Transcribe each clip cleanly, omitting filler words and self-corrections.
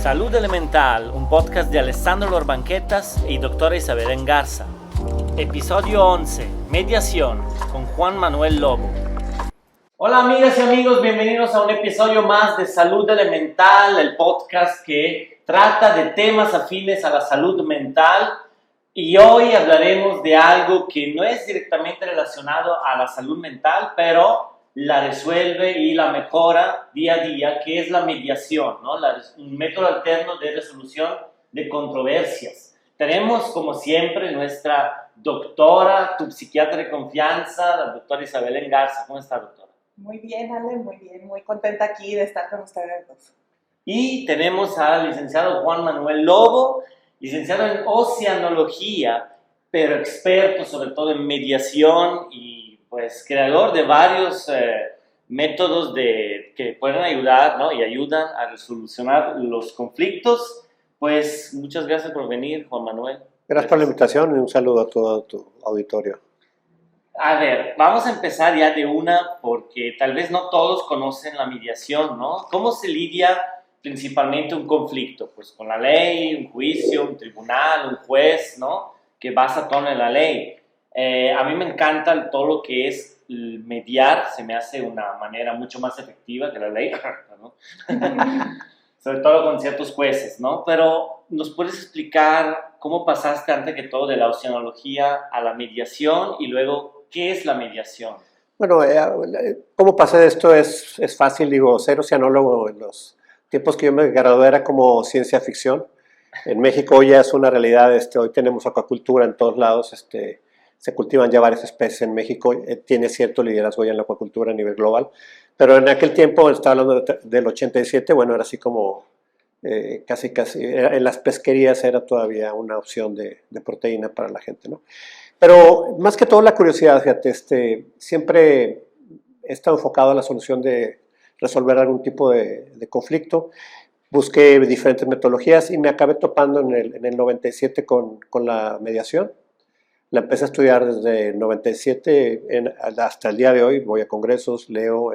Salud Elemental, un podcast de Alessandro Lorbanquetas y doctora Isabel Engarza. Episodio 11, Mediación, con Juan Manuel Lobo. Hola amigas y amigos, bienvenidos a un episodio más de Salud Elemental, el podcast que trata de temas afines a la salud mental. Y hoy hablaremos de algo que no es directamente relacionado a la salud mental, pero la resuelve y la mejora día a día, que es la mediación, ¿no? Un método alterno de resolución de controversias. Tenemos, como siempre, nuestra doctora, tu psiquiatra de confianza, la doctora Isabel Engarza. ¿Cómo está, doctora? Muy bien, Ale, muy bien. Muy contenta aquí de estar con ustedes dos. Y tenemos al licenciado Juan Manuel Lobo, licenciado en Oceanología, pero experto sobre todo en mediación y pues creador de varios métodos que pueden ayudar, ¿no? Y ayudan a resolucionar los conflictos. Pues muchas gracias por venir, Juan Manuel. Gracias por la invitación y un saludo a todo tu auditorio. A ver, vamos a empezar ya de una, porque tal vez no todos conocen la mediación, ¿no? ¿Cómo se lidia principalmente un conflicto? Pues con la ley, un juicio, un tribunal, un juez, ¿no? Que basa todo en la ley. A mí me encanta todo lo que es mediar, se me hace una manera mucho más efectiva que la ley, ¿no? Sobre todo con ciertos jueces, ¿no? Pero, ¿nos puedes explicar cómo pasaste antes que todo de la oceanología a la mediación y luego qué es la mediación? Bueno, cómo pasé de esto es fácil, digo, ser oceanólogo en los tiempos que yo me gradué era como ciencia ficción. En México ya es una realidad, hoy tenemos acuacultura en todos lados, se cultivan ya varias especies en México, tiene cierto liderazgo ya en la acuacultura a nivel global, pero en aquel tiempo, estaba hablando del 87, bueno, era así como casi, en las pesquerías era todavía una opción de proteína para la gente, ¿no? Pero más que todo la curiosidad, fíjate, siempre he estado enfocado a la solución de resolver algún tipo de conflicto. Busqué diferentes metodologías y me acabé topando en el 97 con la mediación. La empecé a estudiar desde el 97 hasta el día de hoy. Voy a congresos, leo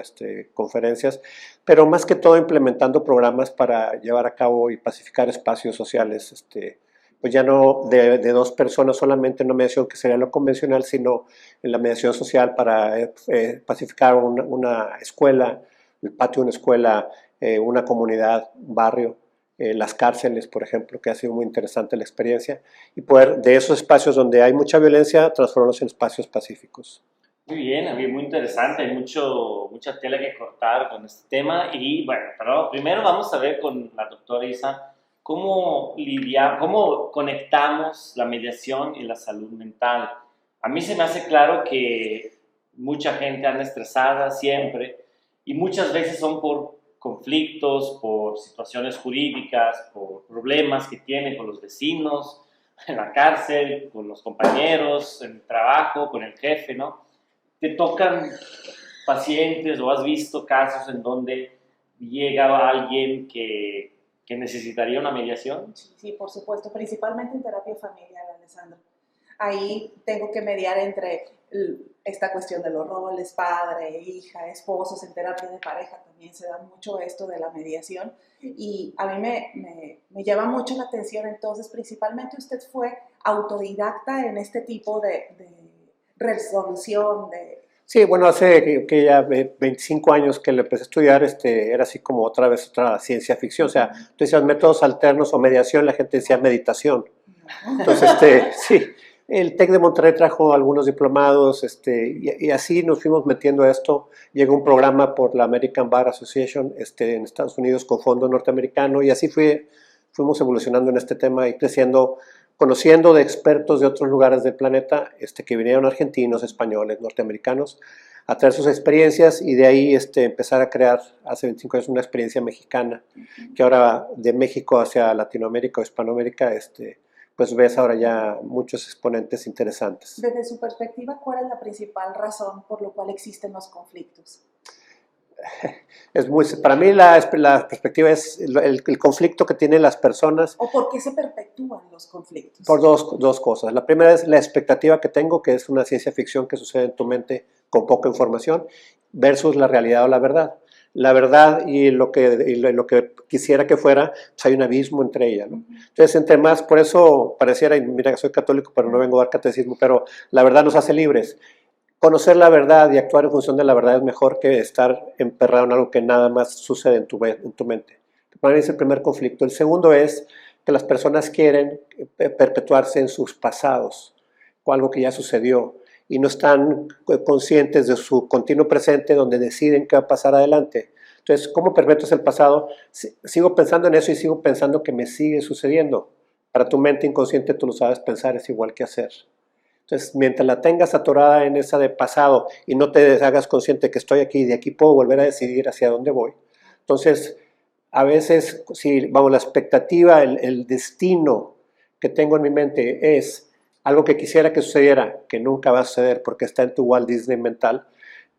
conferencias, pero más que todo implementando programas para llevar a cabo y pacificar espacios sociales, pues ya no de dos personas solamente en una mediación que sería lo convencional, sino en la mediación social para pacificar una escuela, el patio de una escuela, una comunidad, un barrio, las cárceles, por ejemplo, que ha sido muy interesante la experiencia, y poder de esos espacios donde hay mucha violencia transformarlos en espacios pacíficos. Muy bien, muy interesante, hay mucha tela que cortar con este tema y bueno, pero primero vamos a ver con la doctora Isa cómo conectamos la mediación y la salud mental. A mí se me hace claro que mucha gente anda estresada siempre y muchas veces son por conflictos, por situaciones jurídicas, por problemas que tienen con los vecinos, en la cárcel, con los compañeros, en el trabajo, con el jefe, ¿no? ¿Te tocan pacientes o has visto casos en donde llega alguien que necesitaría una mediación? Sí, por supuesto, principalmente en terapia familiar, Alessandro. Ahí tengo que mediar entre esta cuestión de los roles, padre, hija, esposos, en terapia de pareja también se da mucho esto de la mediación y a mí me llama mucho la atención. Entonces, principalmente usted fue autodidacta en este tipo de resolución de... Sí, bueno, hace que ya 25 años que le empecé a estudiar, era así como otra vez otra ciencia ficción, o sea, tú decías métodos alternos o mediación, la gente decía meditación. Entonces, sí, el TEC de Monterrey trajo algunos diplomados, y así nos fuimos metiendo a esto. Llegó un programa por la American Bar Association en Estados Unidos con fondo norteamericano, y así fuimos evolucionando en este tema y creciendo, conociendo de expertos de otros lugares del planeta, que vinieron argentinos, españoles, norteamericanos, a traer sus experiencias y de ahí empezar a crear hace 25 años una experiencia mexicana, que ahora de México hacia Latinoamérica o Hispanoamérica, pues ves ahora ya muchos exponentes interesantes. Desde su perspectiva, ¿cuál es la principal razón por la cual existen los conflictos? Para mí la perspectiva es el conflicto que tienen las personas. ¿O por qué se perpetúan los conflictos? Por dos cosas. La primera es la expectativa que tengo, que es una ciencia ficción que sucede en tu mente con poca información, versus la realidad o la verdad. la verdad y lo que quisiera que fuera, pues hay un abismo entre ellas, ¿no? Entonces, entre más, por eso pareciera, y mira que soy católico, pero no vengo a dar catecismo, pero la verdad nos hace libres. Conocer la verdad y actuar en función de la verdad es mejor que estar emperrado en algo que nada más sucede en tu mente. Para mí es el primer conflicto. El segundo es que las personas quieren perpetuarse en sus pasados, o algo que ya sucedió, y no están conscientes de su continuo presente donde deciden qué va a pasar adelante. Entonces, ¿cómo perpetuas el pasado? Sigo pensando en eso y sigo pensando que me sigue sucediendo. Para tu mente inconsciente tú lo sabes pensar, es igual que hacer. Entonces, mientras la tengas atorada en esa de pasado y no te hagas consciente que estoy aquí y de aquí puedo volver a decidir hacia dónde voy, entonces, a veces, si vamos, la expectativa, el destino que tengo en mi mente es algo que quisiera que sucediera, que nunca va a suceder porque está en tu Walt Disney mental,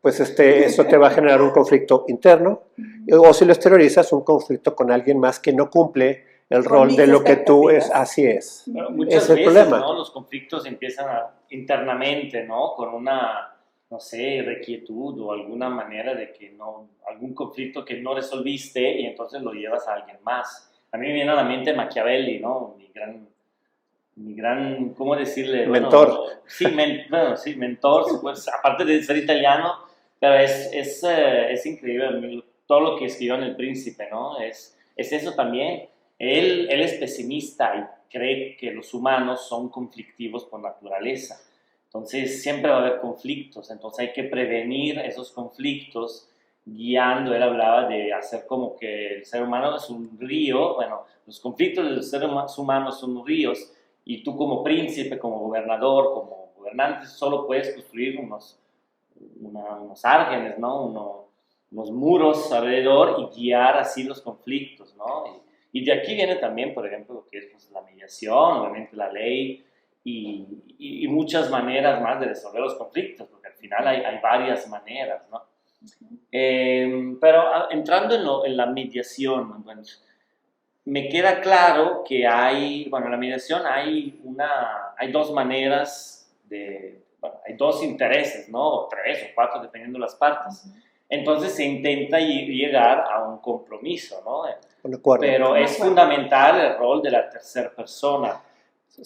pues eso te va a generar un conflicto interno, o si lo exteriorizas, un conflicto con alguien más que no cumple el rol de lo que tú es. Así es. Bueno, muchas es el veces, problema. ¿no? Los conflictos empiezan internamente, ¿no? Con una, no sé, requietud o alguna manera de que no, algún conflicto que no resolviste y entonces lo llevas a alguien más. A mí me viene a la mente Machiavelli, ¿no? Mi gran, ¿cómo decirle? Mentor. Bueno, sí, mentor, pues, aparte de ser italiano, pero es increíble todo lo que escribió en El Príncipe, ¿no? Es eso también. Él es pesimista y cree que los humanos son conflictivos por naturaleza. Entonces siempre va a haber conflictos, entonces hay que prevenir esos conflictos guiando. Él hablaba de hacer como que el ser humano es un río, bueno, los conflictos de los seres humanos son ríos y tú como príncipe, como gobernador, como gobernante, solo puedes construir unos árgenes, ¿no? Unos muros alrededor y guiar así los conflictos, ¿no? Y de aquí viene también, por ejemplo, lo que es pues, la mediación, obviamente la ley y muchas maneras más de resolver los conflictos, porque al final hay varias maneras, ¿no? Pero entrando en la mediación, bueno, me queda claro que en la mediación hay dos maneras hay dos intereses, ¿no? O tres o cuatro, dependiendo de las partes. Entonces se intenta llegar a un compromiso, ¿no? Pero es fundamental el rol de la tercera persona.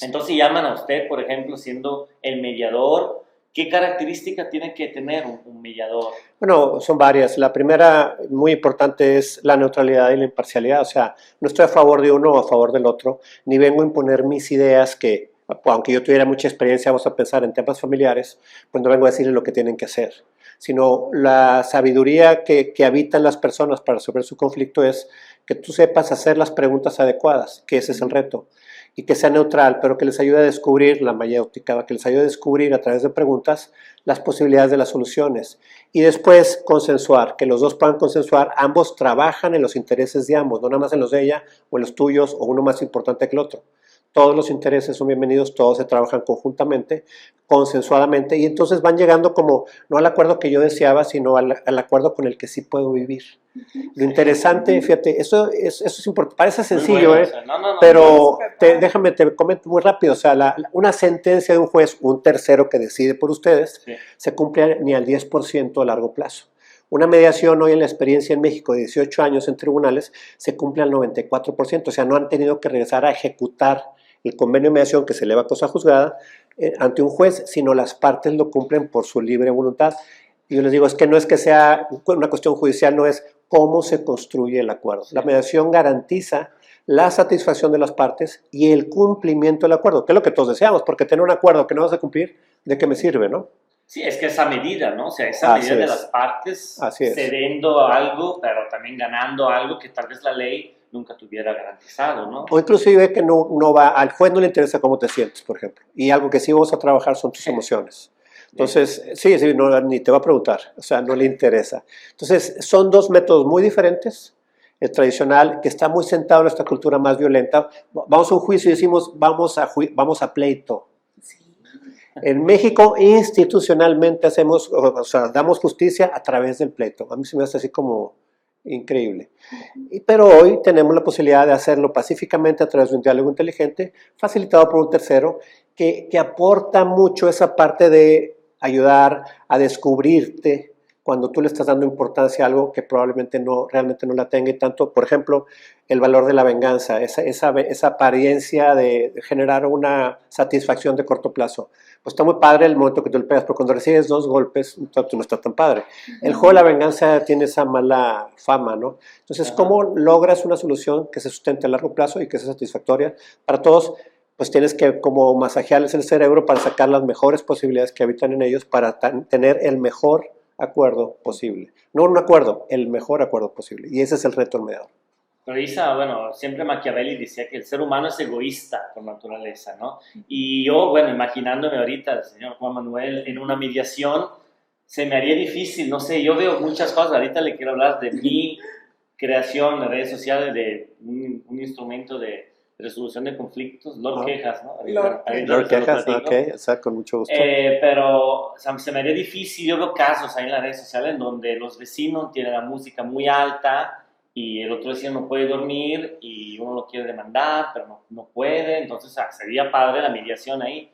Entonces llaman a usted, por ejemplo, siendo el mediador. ¿Qué característica tiene que tener un mediador? Bueno, son varias. La primera, muy importante, es la neutralidad y la imparcialidad. O sea, no estoy a favor de uno o a favor del otro, ni vengo a imponer mis ideas que, aunque yo tuviera mucha experiencia, vamos a pensar en temas familiares, pues no vengo a decirles lo que tienen que hacer, sino la sabiduría que habita en las personas para resolver su conflicto es que tú sepas hacer las preguntas adecuadas, que ese es el reto, y que sea neutral, pero que les ayude a descubrir la mayéutica, que les ayude a descubrir a través de preguntas las posibilidades de las soluciones. Y después consensuar, que los dos puedan consensuar, ambos trabajan en los intereses de ambos, no nada más en los de ella o en los tuyos o uno más importante que el otro. Todos los intereses son bienvenidos, todos se trabajan conjuntamente, consensuadamente, y entonces van llegando como, no al acuerdo que yo deseaba, sino al acuerdo con el que sí puedo vivir. Lo interesante, fíjate, eso es importante, parece sencillo, bueno, o sea, pero déjame, te comento muy rápido, o sea, una sentencia de un juez, un tercero que decide por ustedes, sí, se cumple ni al 10% a largo plazo. Una mediación hoy en la experiencia en México de 18 años en tribunales se cumple al 94%, o sea, no han tenido que regresar a ejecutar el convenio de mediación que se eleva a cosa juzgada ante un juez, sino las partes lo cumplen por su libre voluntad. Y yo les digo, es que no es que sea una cuestión judicial, no es cómo se construye el acuerdo. La mediación garantiza la satisfacción de las partes y el cumplimiento del acuerdo, que es lo que todos deseamos, porque tener un acuerdo que no vas a cumplir, ¿de qué me sirve, no? Sí, es que esa medida, ¿no? O sea, esa medida de las partes cediendo algo, pero también ganando algo que tal vez la ley nunca tuviera garantizado, ¿no? O inclusive que no va, al juez no le interesa cómo te sientes, por ejemplo. Y algo que sí vamos a trabajar son tus emociones. Entonces, sí, no, ni te va a preguntar, o sea, no le interesa. Entonces, son dos métodos muy diferentes. El tradicional, que está muy sentado en esta cultura más violenta. Vamos a un juicio y decimos, vamos a pleito. En México, institucionalmente damos justicia a través del pleito. A mí se me hace así como increíble. Pero hoy tenemos la posibilidad de hacerlo pacíficamente a través de un diálogo inteligente, facilitado por un tercero, que aporta mucho esa parte de ayudar a descubrirte cuando tú le estás dando importancia a algo que probablemente no, realmente no la tenga, y tanto, por ejemplo, el valor de la venganza, esa apariencia de generar una satisfacción de corto plazo. Pues está muy padre el momento que tú le pegas, pero cuando recibes 2 golpes, entonces no está tan padre. El juego de la venganza tiene esa mala fama, ¿no? Entonces, ¿cómo logras una solución que se sustente a largo plazo y que sea satisfactoria para todos? Pues tienes que como masajearles el cerebro para sacar las mejores posibilidades que habitan en ellos para tener el mejor acuerdo posible. No un acuerdo, el mejor acuerdo posible. Y ese es el reto del mediador. Pero Isa, bueno, siempre Machiavelli decía que el ser humano es egoísta por naturaleza, ¿no? Y yo, bueno, imaginándome ahorita, el señor Juan Manuel, en una mediación, se me haría difícil, no sé, yo veo muchas cosas. Ahorita le quiero hablar de mi creación en redes sociales de un instrumento de resolución de conflictos, Lord Quejas, ¿no? Lord Quejas, ok, exacto, con mucho gusto. Pero o sea, se me haría difícil. Yo veo casos ahí en las redes sociales en donde los vecinos tienen la música muy alta y el otro vecino no puede dormir y uno lo quiere demandar, pero no puede. Entonces, sería padre la mediación ahí.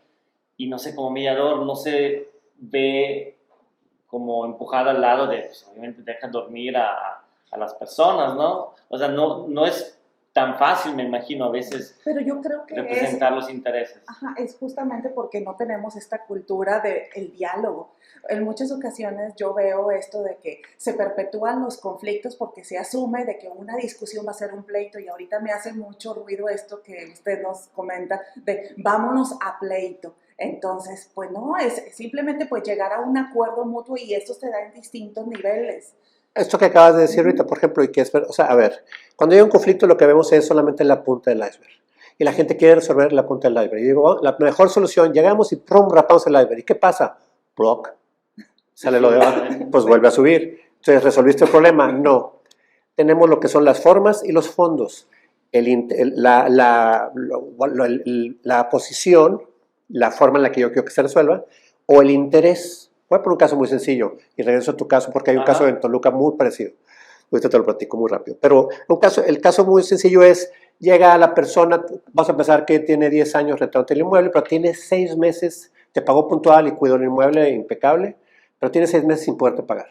Y no sé, como mediador, no se ve como empujada al lado de, pues, obviamente, deja dormir a las personas, ¿no? O sea, no es tan fácil, me imagino, a veces, pero yo creo que representar los intereses. Ajá, es justamente porque no tenemos esta cultura del diálogo. En muchas ocasiones yo veo esto de que se perpetúan los conflictos porque se asume de que una discusión va a ser un pleito, y ahorita me hace mucho ruido esto que usted nos comenta de vámonos a pleito. Entonces, pues no, es simplemente pues llegar a un acuerdo mutuo, y esto se da en distintos niveles. Esto que acabas de decir ahorita, por ejemplo, y que es, o sea, a ver, cuando hay un conflicto lo que vemos es solamente la punta del iceberg. Y la gente quiere resolver la punta del iceberg. Y digo, oh, la mejor solución, llegamos y ¡prum! Rapamos el iceberg. ¿Y qué pasa? Block. Sale lo de abajo, pues vuelve a subir. Entonces, ¿resolviste el problema? No. Tenemos lo que son las formas y los fondos. La posición, la forma en la que yo quiero que se resuelva, o el interés. Voy a poner un caso muy sencillo y regreso a tu caso porque hay un caso en Toluca muy parecido. Ahorita te lo platico muy rápido. Pero el caso muy sencillo es, llega la persona, vamos a pensar que tiene 10 años rentando el inmueble, pero tiene 6 meses, te pagó puntual y cuidó el inmueble impecable, pero tiene 6 meses sin poderte pagar.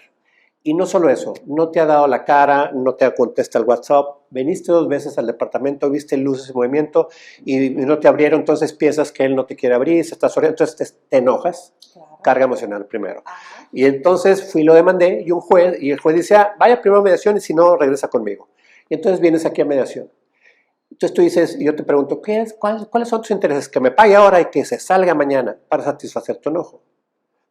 Y no solo eso, no te ha dado la cara, no te contesta el WhatsApp, veniste 2 veces al departamento, viste luces en movimiento y no te abrieron, entonces piensas que él no te quiere abrir, se está sonriendo, entonces te enojas. Claro. Carga emocional primero. Ajá. Y entonces fui y lo demandé y el juez dice, vaya primero a mediación y si no, regresa conmigo. Y entonces vienes aquí a mediación. Entonces tú dices, y yo te pregunto, ¿cuáles son tus intereses? Que me pague ahora y que se salga mañana para satisfacer tu enojo.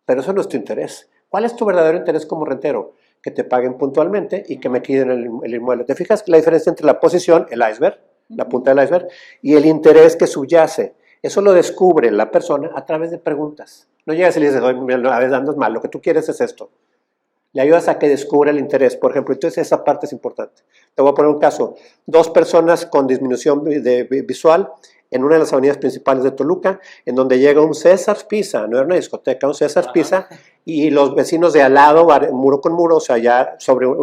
Pero eso no es tu interés. ¿Cuál es tu verdadero interés como rentero? Que te paguen puntualmente y que me quiten el inmueble. ¿Te fijas la diferencia entre la posición, el iceberg, la punta del iceberg, y el interés que subyace? Eso lo descubre la persona a través de preguntas. No llegas y le dices, a veces andas mal, lo que tú quieres es esto. Le ayudas a que descubra el interés, por ejemplo. Entonces esa parte es importante. Te voy a poner un caso. 2 personas con disminución visual en una de las avenidas principales de Toluca, en donde llega un César Pizza, no era una discoteca, un César Pizza, y los vecinos de al lado, muro con muro, o sea, ya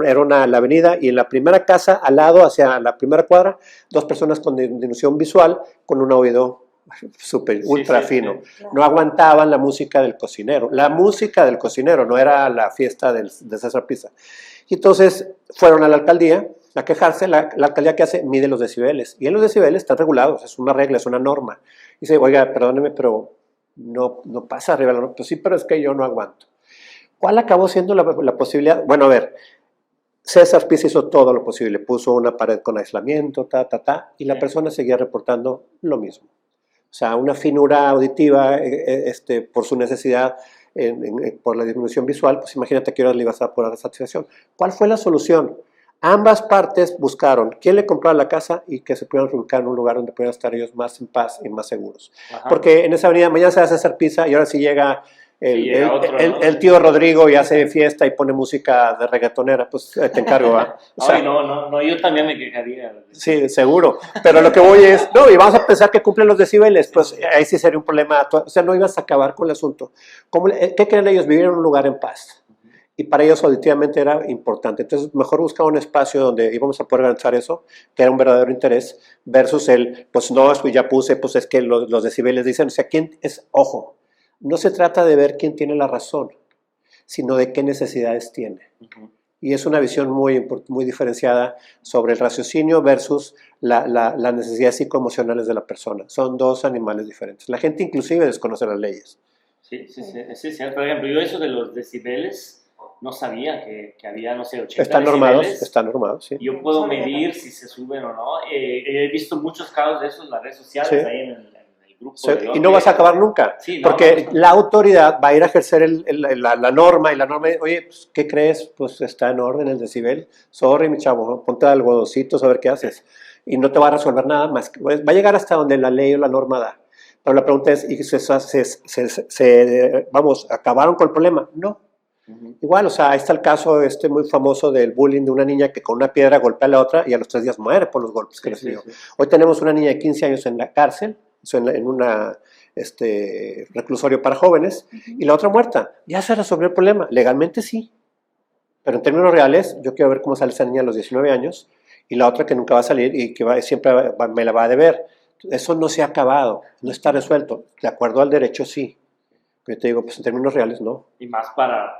era la avenida, y en la primera casa, al lado, hacia la primera cuadra, 2 personas con disminución visual, con un oído ultra fino. Claro. No aguantaban la música del cocinero. La música del cocinero, no era la fiesta de César Pizza. Y entonces fueron a la alcaldía a quejarse. La alcaldía, ¿qué hace? Mide los decibeles. Y en los decibeles están regulados, es una regla, es una norma. Y dice, oiga, perdóneme, pero no pasa arriba. No. Pues sí, pero es que yo no aguanto. ¿Cuál acabó siendo la posibilidad? Bueno, a ver, César Pizza hizo todo lo posible. Puso una pared con aislamiento, y la persona seguía reportando lo mismo. O sea, una finura auditiva por su necesidad, por la disminución visual, pues imagínate qué horas le ibas a poner la satisfacción. ¿Cuál fue la solución? Ambas partes buscaron quién le comprara la casa y que se pudieran reubicar en un lugar donde pudieran estar ellos más en paz y más seguros. Ajá. Porque en esa avenida mañana se hace hacer pizza y ahora sí llega el tío Rodrigo y hace fiesta y pone música de reggaetonera, pues te encargo, ¿va? O sea, no, yo también me quejaría. Sí, seguro, pero lo que voy es, y vamos a pensar que cumplen los decibeles, pues ahí sí sería un problema, o sea, no ibas a acabar con el asunto. ¿Qué creen ellos? Vivir en un lugar en paz. Y para ellos auditivamente era importante. Entonces, mejor buscar un espacio donde íbamos a poder garantizar eso, que era un verdadero interés, versus pues no, ya puse, pues es que los decibeles dicen, o sea, ¿quién es? Ojo, no se trata de ver quién tiene la razón, sino de qué necesidades tiene. Ujú. Y es una visión muy diferenciada sobre el raciocinio versus las necesidades psicoemocionales de la persona. Son dos animales diferentes. La gente inclusive desconoce las leyes. Sí, sí, sí, sí, sí. Por ejemplo, yo eso de los decibeles no sabía que había, no sé, 80 Están decibeles. normados, sí. Yo puedo medir si se suben o no. He visto muchos casos de esos en las redes sociales, Sí. ahí en el grupo. Sí, de y no vas a acabar nunca, Sí, no, porque no. la autoridad va a ir a ejercer la norma, y la norma, oye, pues, ¿qué crees? Pues está en orden el decibel. Sorry, mi chavo, ponte algodoncitos a ver qué haces. Y no te va a resolver nada más. Pues, va a llegar hasta donde la ley o la norma da. Pero la pregunta es, ¿y vamos, acabaron con el problema? No. Ujú. Igual, o sea, ahí está el caso muy famoso del bullying de una niña que con una piedra golpea a la otra y a los 3 días muere por los golpes que Sí, recibió. sí, sí. Hoy tenemos una niña de 15 años en la cárcel, en una reclusorio para jóvenes, y la otra muerta. Ya se resolvió el problema. Legalmente sí, pero en términos reales, yo quiero ver cómo sale esa niña a los 19 años y la otra que nunca va a salir y que siempre me la va a deber. Eso no se ha acabado, no está resuelto. De acuerdo al derecho, sí. Yo te digo, pues en términos reales, no. Y más para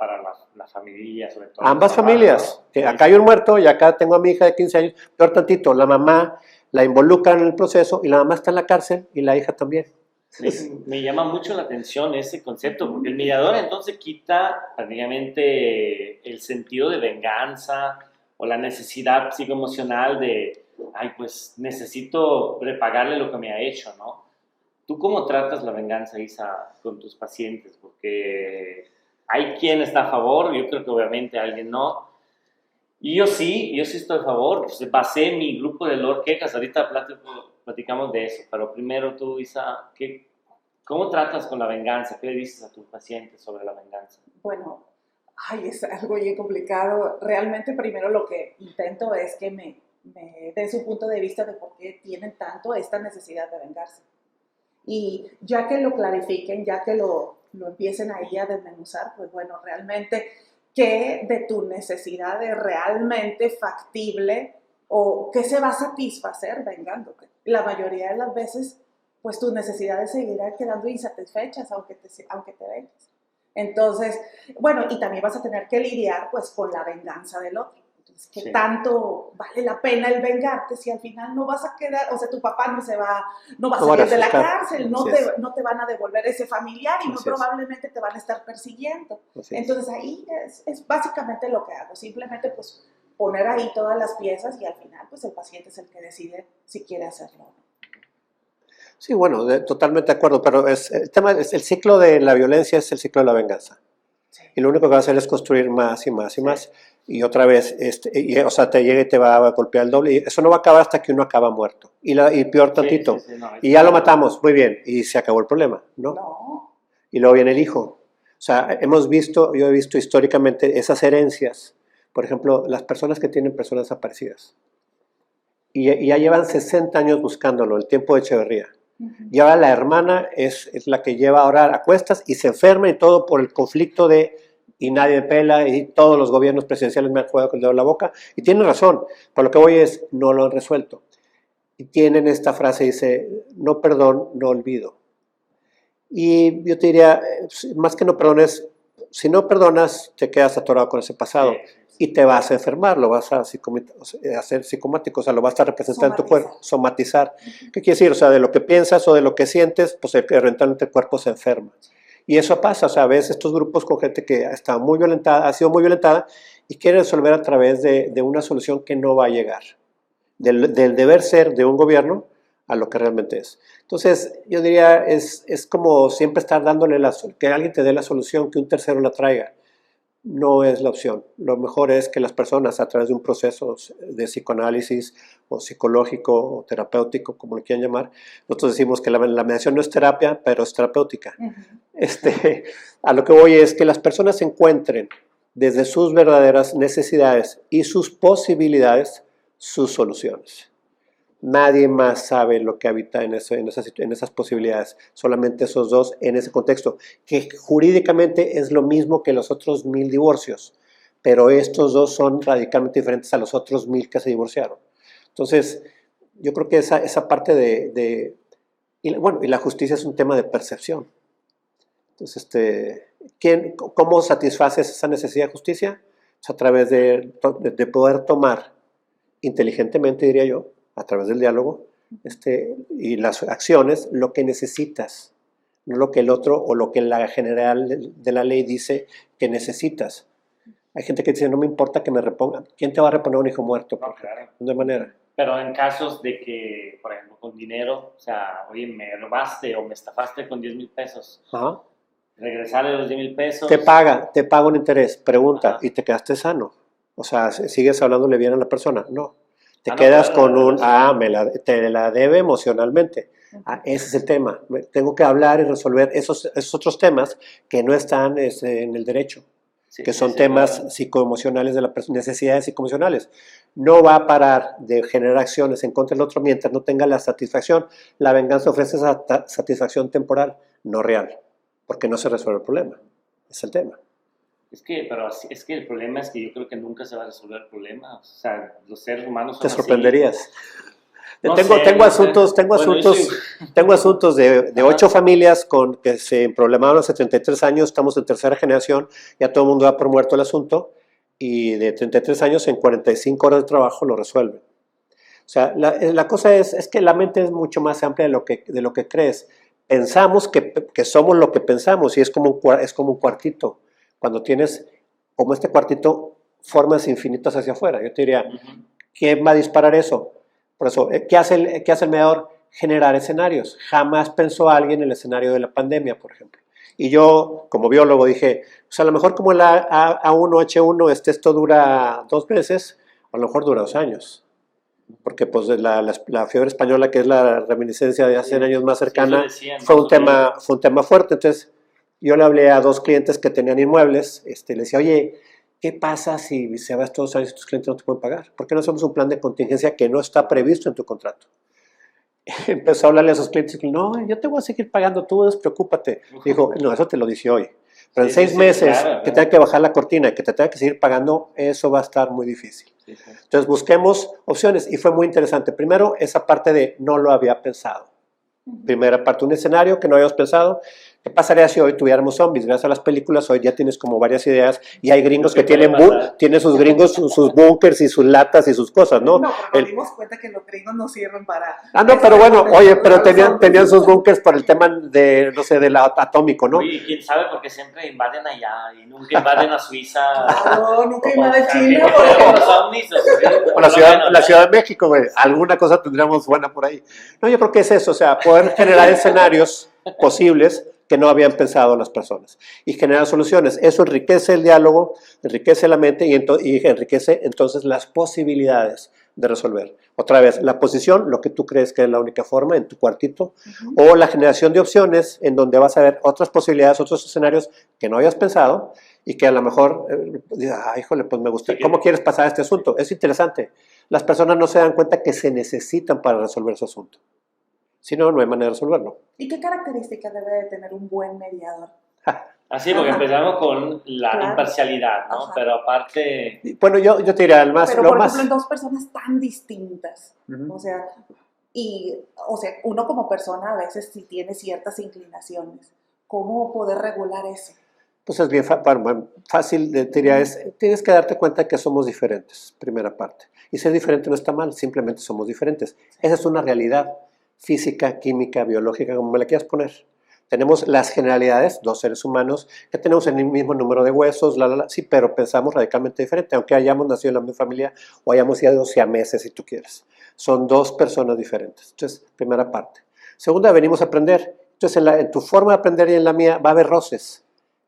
la familia, sobre todo. Ambas los papás, familias. ¿no? Que acá hay un muerto y acá tengo a mi hija de 15 años. Peor tantito, la mamá la involucran en el proceso y la mamá está en la cárcel y la hija también. Me llama mucho la atención ese concepto, porque el mediador entonces quita prácticamente el sentido de venganza o la necesidad psicoemocional de, ay, pues necesito repagarle lo que me ha hecho, ¿no? ¿Tú cómo tratas la venganza, Isa, con tus pacientes? Porque hay quien está a favor, yo creo que obviamente alguien no. Y yo sí estoy a favor. Pues basé mi grupo de Lord Quejas, ahorita platicamos de eso, pero primero tú, Isa, ¿cómo tratas con la venganza? ¿Qué le dices a tus pacientes sobre la venganza? Bueno, es algo bien complicado. Realmente primero lo que intento es que me den su punto de vista de por qué tienen tanto esta necesidad de vengarse. Y ya que lo clarifiquen, ya que lo empiecen ahí a desmenuzar, pues bueno, realmente, ¿qué de tu necesidad es realmente factible o qué se va a satisfacer vengándote? La mayoría de las veces, pues tus necesidades seguirán quedando insatisfechas aunque te vengas. Entonces, bueno, y también vas a tener que lidiar pues con la venganza del otro. Entonces, ¿qué tanto vale la pena el vengarte si al final no vas a quedar, o sea, tu papá no va a salir de la cárcel, no te van a devolver ese familiar y muy probablemente te van a estar persiguiendo? Entonces ahí es básicamente lo que hago, simplemente pues poner ahí todas las piezas y al final pues el paciente es el que decide si quiere hacerlo o no. Sí, bueno, totalmente de acuerdo, pero el ciclo de la violencia es el ciclo de la venganza. Sí. Y lo único que va a hacer es construir más y más y más. Y otra vez, o sea, te llega y te va a golpear el doble. Y eso no va a acabar hasta que uno acaba muerto. Y peor tantito. Y ya lo matamos, muy bien, y se acabó el problema, ¿no? No. Y luego viene el hijo. O sea, yo he visto históricamente esas herencias. Por ejemplo, las personas que tienen personas desaparecidas. Y ya llevan 60 años buscándolo, el tiempo de Echeverría. Y ahora la hermana es la que lleva ahora a cuestas y se enferma y todo por el conflicto y nadie me pela y todos los gobiernos presidenciales me han jugado con el dedo en la boca. Y tienen razón, pero lo que voy es, no lo han resuelto. Y tienen esta frase, dice, no perdón, no olvido. Y yo te diría, más que no perdones, si no perdonas, te quedas atorado con ese pasado. Sí. Y te vas a enfermar, lo vas a hacer psicomático, o sea, lo vas a representar en tu cuerpo, somatizar. ¿Qué quiere decir? O sea, de lo que piensas o de lo que sientes, pues eventualmente el cuerpo se enferma. Y eso pasa, o sea, a veces estos grupos con gente que está muy violentada, ha sido muy violentada y quiere resolver a través de una solución que no va a llegar, del deber ser de un gobierno a lo que realmente es. Entonces, yo diría, es como siempre estar dándole que alguien te dé la solución, que un tercero la traiga. No es la opción. Lo mejor es que las personas, a través de un proceso de psicoanálisis o psicológico o terapéutico, como lo quieran llamar, nosotros decimos que la mediación no es terapia, pero es terapéutica. A lo que voy es que las personas encuentren desde sus verdaderas necesidades y sus posibilidades sus soluciones. Nadie más sabe lo que habita en esas posibilidades, solamente esos dos en ese contexto, que jurídicamente es lo mismo que los otros 1000 divorcios, pero estos dos son radicalmente diferentes a los otros 1000 que se divorciaron. Entonces, yo creo que esa parte y la justicia es un tema de percepción. Entonces, ¿cómo satisfaces esa necesidad de justicia? Pues a través de poder tomar inteligentemente, diría yo, a través del diálogo y las acciones, lo que necesitas, no lo que el otro o lo que la general de la ley dice que necesitas. Hay gente que dice, no me importa que me repongan. ¿Quién te va a reponer un hijo muerto? No, claro. De manera. Pero en casos de que, por ejemplo, con dinero, o sea, oye, me robaste o me estafaste con 10,000 pesos, Ajá. regresarle los 10,000 pesos. Te paga un interés, pregunta, Ajá. y te quedaste sano. O sea, ¿sigues hablándole bien a la persona? No. Te No, quedas claro, con te la debe emocionalmente. Ese es el tema. Tengo que hablar y resolver esos otros temas que no están en el derecho, Sí, que son sí, temas claro. psicoemocionales de la persona, necesidades psicoemocionales. No va a parar de generar acciones en contra del otro mientras no tenga la satisfacción. La venganza ofrece esa satisfacción temporal, no real, porque no se resuelve el problema. Es el tema. Es que el problema es que yo creo que nunca se va a resolver el problema. O sea, los seres humanos son Te así. sorprenderías. No tengo sé. Tengo asuntos de 8 familias que se problemaron hace 33 años, estamos en tercera generación, ya todo el mundo da por muerto el asunto, y de 33 años en 45 horas de trabajo lo resuelven. O sea, la cosa es que la mente es mucho más amplia de lo que crees. Pensamos que somos lo que pensamos y es como un cuartito. Cuando tienes, como este cuartito, formas infinitas hacia afuera. Yo te diría, ¿quién va a disparar eso? Por eso, ¿qué hace el mediador? Generar escenarios. Jamás pensó alguien en el escenario de la pandemia, por ejemplo. Y yo, como biólogo, dije, pues a lo mejor como el A1H1, esto dura 2 meses, o a lo mejor dura 2 años. Porque pues la fiebre española, que es la reminiscencia de hace 100 años más cercana, fue un tema fuerte. Entonces, yo le hablé a 2 clientes que tenían inmuebles, le decía, oye, ¿qué pasa si se va estos 2 años y tus clientes no te pueden pagar? ¿Por qué no hacemos un plan de contingencia que no está previsto en tu contrato? Empezó a hablarle a sus clientes y no, yo te voy a seguir pagando, tú despreocúpate. Dijo, no, eso te lo dije hoy. Pero en 6 meses claro, que tenga que bajar la cortina y que te tenga que seguir pagando, eso va a estar muy difícil. Sí, sí. Entonces busquemos opciones y fue muy interesante. Primero, esa parte de no lo había pensado. Primera parte, un escenario que no habíamos pensado. ¿Qué pasaría si hoy tuviéramos zombies? Gracias a las películas, hoy ya tienes como varias ideas y hay gringos que tienen sus gringos, sus búnkers y sus latas y sus cosas, ¿no? No, pero nos dimos cuenta que los gringos no sirven para... no, pero bueno, oye, pero tenían sus búnkers por el tema de, no sé, del atómico, ¿no? Oye, quién sabe, porque siempre invaden allá y nunca invaden a Suiza. Claro, nunca invaden China, por ejemplo. La Ciudad de México, güey, alguna cosa tendríamos buena por ahí. No, yo creo que es eso, o sea, poder generar escenarios posibles que no habían pensado las personas y generar soluciones. Eso enriquece el diálogo, enriquece la mente y enriquece entonces las posibilidades de resolver. Otra vez, la posición, lo que tú crees que es la única forma en tu cuartito, o la generación de opciones en donde vas a ver otras posibilidades, otros escenarios que no habías pensado y que a lo mejor, híjole, pues me gusta. ¿Cómo quieres pasar este asunto? Es interesante. Las personas no se dan cuenta que se necesitan para resolver su asunto. Si no, no hay manera de resolverlo. ¿Y qué características debe de tener un buen mediador? Así, porque empezamos con la imparcialidad, ¿no? Pero aparte... Bueno, yo te diría, por ejemplo, en 2 personas tan distintas, o sea, uno como persona a veces sí tiene ciertas inclinaciones. ¿Cómo poder regular eso? Pues es bien fácil, te diría, tienes que darte cuenta que somos diferentes, primera parte. Y ser diferente no está mal, simplemente somos diferentes. Esa es una realidad física, química, biológica, como me la quieras poner. Tenemos las generalidades, 2 seres humanos, que tenemos el mismo número de huesos, sí, pero pensamos radicalmente diferente, aunque hayamos nacido en la misma familia o hayamos sido siameses, si tú quieres. Son 2 personas diferentes. Entonces, primera parte. Segunda, venimos a aprender. Entonces, en tu forma de aprender y en la mía va a haber roces,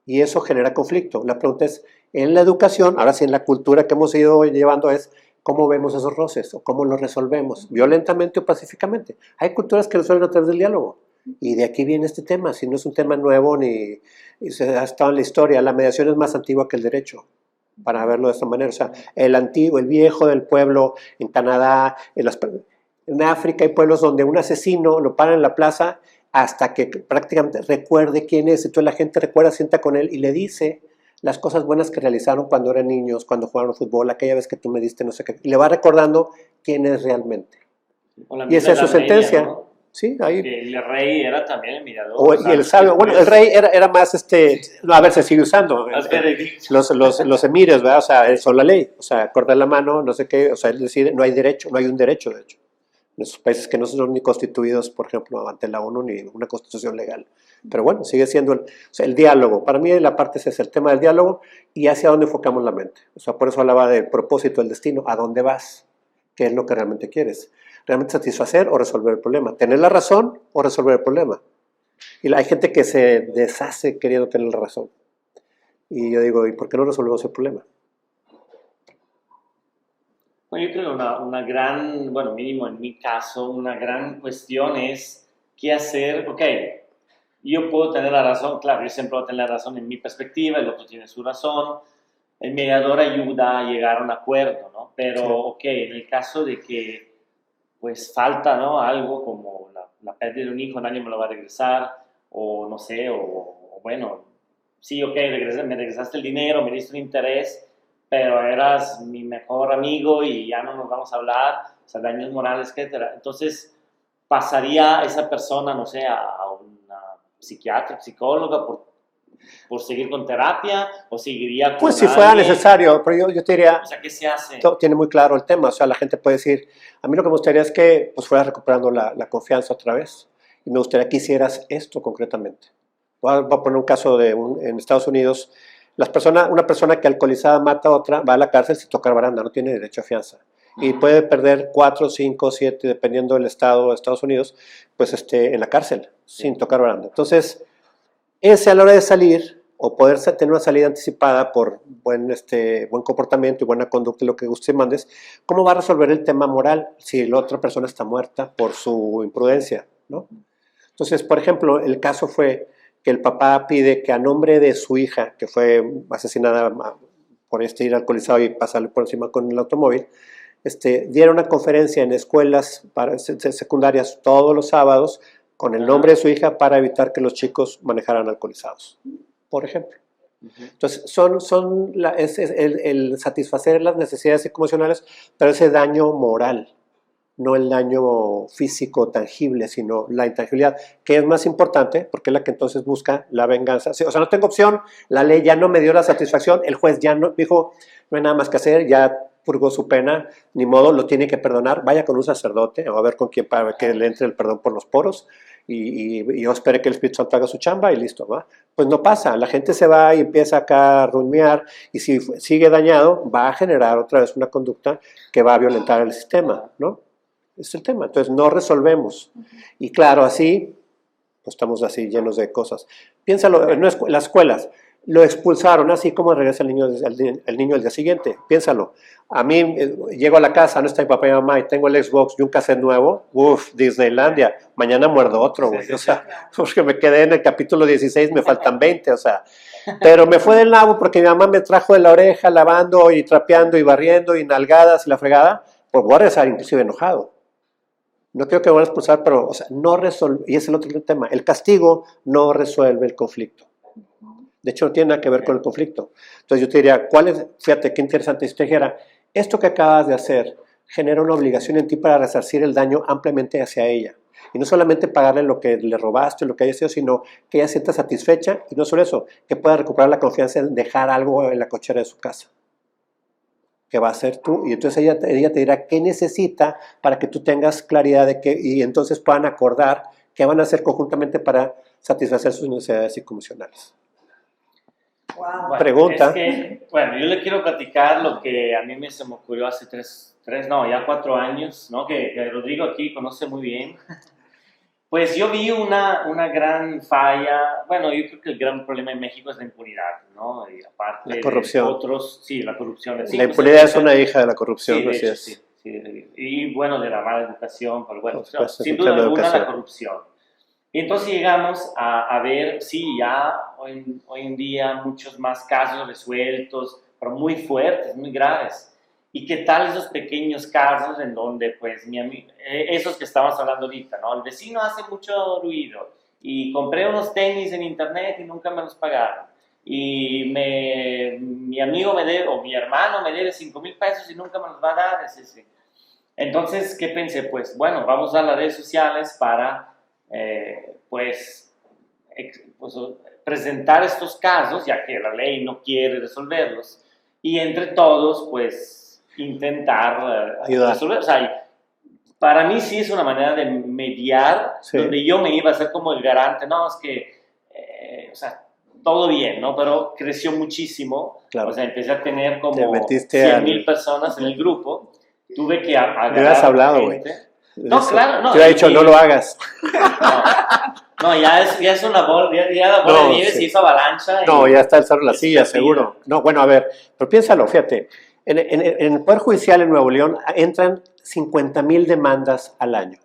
y eso genera conflicto. La pregunta es, en la educación, ahora sí en la cultura que hemos ido llevando es, ¿cómo vemos esos roces o cómo los resolvemos? ¿Violentamente o pacíficamente? Hay culturas que resuelven a través del diálogo. Y de aquí viene este tema. Si no es un tema nuevo ni se ha estado en la historia, la mediación es más antigua que el derecho, para verlo de esta manera. O sea, el viejo del pueblo en Canadá, en África hay pueblos donde un asesino lo paran en la plaza hasta que prácticamente recuerde quién es. Entonces la gente recuerda, sienta con él y le dice las cosas buenas que realizaron cuando eran niños, cuando jugaron fútbol, aquella vez que tú me diste no sé qué, y le va recordando quién es realmente. Y esa es su sentencia. ¿No? Sí, ahí. El rey era también el mediador. Y el sabio, bueno, el rey era más, no, a ver, se sigue usando. Más veredicto. Los emires, ¿verdad? O sea, son la ley. O sea, cortar la mano, no sé qué, o sea, él decide, no hay derecho, no hay un derecho, de hecho. En esos países que no son ni constituidos, por ejemplo, ante la ONU, ni una constitución legal. Pero bueno, sigue siendo o sea, el diálogo. Para mí la parte ese es el tema del diálogo y hacia dónde enfocamos la mente. O sea, por eso hablaba del propósito, del destino, a dónde vas, qué es lo que realmente quieres. ¿Realmente satisfacer o resolver el problema? ¿Tener la razón o resolver el problema? Y hay gente que se deshace queriendo tener la razón. Y yo digo, ¿y por qué no resolvemos el problema? Bueno, yo creo que una gran, bueno, mínimo en mi caso, una gran cuestión es qué hacer. Ok, yo puedo tener la razón, claro, yo siempre voy a tener la razón en mi perspectiva, el otro tiene su razón. El mediador ayuda a llegar a un acuerdo, ¿no? Pero, sí. Ok, en el caso de que pues falta, ¿no? Algo como la pérdida de un hijo, nadie me lo va a regresar, o no sé, o bueno, sí, ok, me regresaste el dinero, me diste un interés, pero eras mi mejor amigo y ya no nos vamos a hablar, o sea, daños morales, etcétera. Entonces, pasaría esa persona, no sé, a una psiquiatra, psicóloga, por seguir con terapia, o seguiría con pues si fuera necesario, pero yo te diría, o sea, ¿qué se hace? Tiene muy claro el tema, o sea, la gente puede decir, a mí lo que me gustaría es que pues fueras recuperando la confianza otra vez, y me gustaría que hicieras esto concretamente. Voy a poner un caso en Estados Unidos, una persona que alcoholizada mata a otra, va a la cárcel sin tocar baranda, no tiene derecho a fianza, y puede perder 4, 5, 7, dependiendo del estado de Estados Unidos, pues en la cárcel, sin tocar baranda. Entonces, ese a la hora de salir, o poder tener una salida anticipada por buen comportamiento y buena conducta, lo que usted mandes, ¿cómo va a resolver el tema moral si la otra persona está muerta por su imprudencia, ¿no? Entonces, por ejemplo, el caso fue que el papá pide que a nombre de su hija, que fue asesinada por ir alcoholizado y pasarle por encima con el automóvil, diera una conferencia en escuelas secundarias todos los sábados con el nombre de su hija para evitar que los chicos manejaran alcoholizados, por ejemplo. Entonces, es el satisfacer las necesidades psicoemocionales, pero ese daño moral, no el daño físico tangible, sino la intangibilidad, que es más importante, porque es la que entonces busca la venganza. O sea, no tengo opción, la ley ya no me dio la satisfacción, el juez ya no dijo, no hay nada más que hacer, ya purgó su pena, ni modo, lo tiene que perdonar, vaya con un sacerdote, o a ver con quién para que le entre el perdón por los poros, y yo espere que el Espíritu Santo haga su chamba y listo, ¿va? Pues no pasa, la gente se va y empieza acá a rumiar, y si sigue dañado, va a generar otra vez una conducta que va a violentar el sistema, ¿no? Es el tema, entonces no resolvemos. Y claro, así, pues estamos así llenos de cosas. Piénsalo, en las escuelas, lo expulsaron, así como regresa el niño el día siguiente. Piénsalo. A mí, llego a la casa, no está mi papá y mamá, y tengo el Xbox y un cassette nuevo, Disneylandia, mañana muerdo otro, güey. O sea, porque me quedé en el capítulo 16, me faltan 20, o sea. Pero me fue del nabo porque mi mamá me trajo de la oreja, lavando y trapeando y barriendo y nalgadas y la fregada, pues voy a regresar inclusive enojado. No creo que me van a expulsar, pero, o sea, no resuelve, y es el otro tema, el castigo no resuelve el conflicto. De hecho, no tiene nada que ver con el conflicto. Entonces yo te diría, fíjate qué interesante si te dijera, esto que acabas de hacer genera una obligación en ti para resarcir el daño ampliamente hacia ella. Y no solamente pagarle lo que le robaste, lo que haya sido, sino que ella sienta satisfecha, y no solo eso, que pueda recuperar la confianza en dejar algo en la cochera de su casa. Que va a ser tú, y entonces ella te dirá qué necesita para que tú tengas claridad de qué, y entonces puedan acordar qué van a hacer conjuntamente para satisfacer sus necesidades psicoemocionales. Wow. Bueno, Pregunta. Yo le quiero platicar lo que a mí se me ocurrió hace 4 años, ¿no? Que Rodrigo aquí conoce muy bien. Pues yo vi una gran falla. Bueno, yo creo que el gran problema en México es la impunidad, ¿no? Y aparte la corrupción. La corrupción. La impunidad es una hija de la corrupción, sí, así hecho, es. Sí. Y bueno, de la mala educación, pero bueno, pues, sin duda alguna la corrupción. Y entonces llegamos a ver, sí, ya hoy en día muchos más casos resueltos, pero muy fuertes, muy graves. ¿Y qué tal esos pequeños casos en donde, pues, esos que estamos hablando ahorita, ¿no? El vecino hace mucho ruido y compré unos tenis en internet y nunca me los pagaron. Y mi amigo me debe, o mi hermano me debe 5,000 pesos y nunca me los va a dar. Entonces, ¿qué pensé? Pues, bueno, vamos a las redes sociales para, pues, presentar estos casos, ya que la ley no quiere resolverlos, y entre todos, pues, intentar ayudar. resolver. O sea, para mí sí es una manera de mediar, Sí. donde yo me iba a ser como el garante, no, es que, o sea, todo bien, ¿no? Pero creció muchísimo, Claro. o sea, empecé a tener Te como metiste 100,000 personas en el grupo, tuve que agarrar Me hubieras hablado, güey. gente. No, claro, no. Te hubiera dicho, no lo hagas. No, ya es una bola, ya la bola de nieve se hizo avalancha. No, ya está el cerro de la es silla, perdida. seguro. No, bueno, a ver, pero piénsalo, fíjate. En el Poder Judicial en Nuevo León entran 50,000 demandas al año.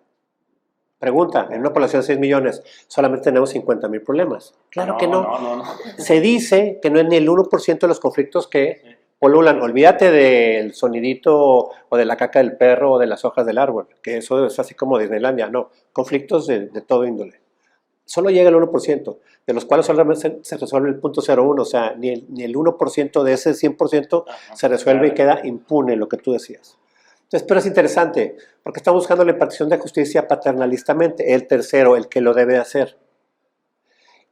Pregunta, en una población de 6 millones, solamente tenemos 50,000 problemas. Claro que no. No. Se dice que no es ni el 1% de los conflictos que polulan. Olvídate del sonidito o de la caca del perro o de las hojas del árbol, que eso es así como Disneylandia. No, conflictos de todo índole. Solo llega el 1%, de los cuales solamente se resuelve el 0.01, o sea, ni el 1% de ese 100% se resuelve y queda impune, lo que tú decías. Entonces, pero es interesante, porque estamos buscando la impartición de justicia paternalistamente, el tercero, el que lo debe hacer.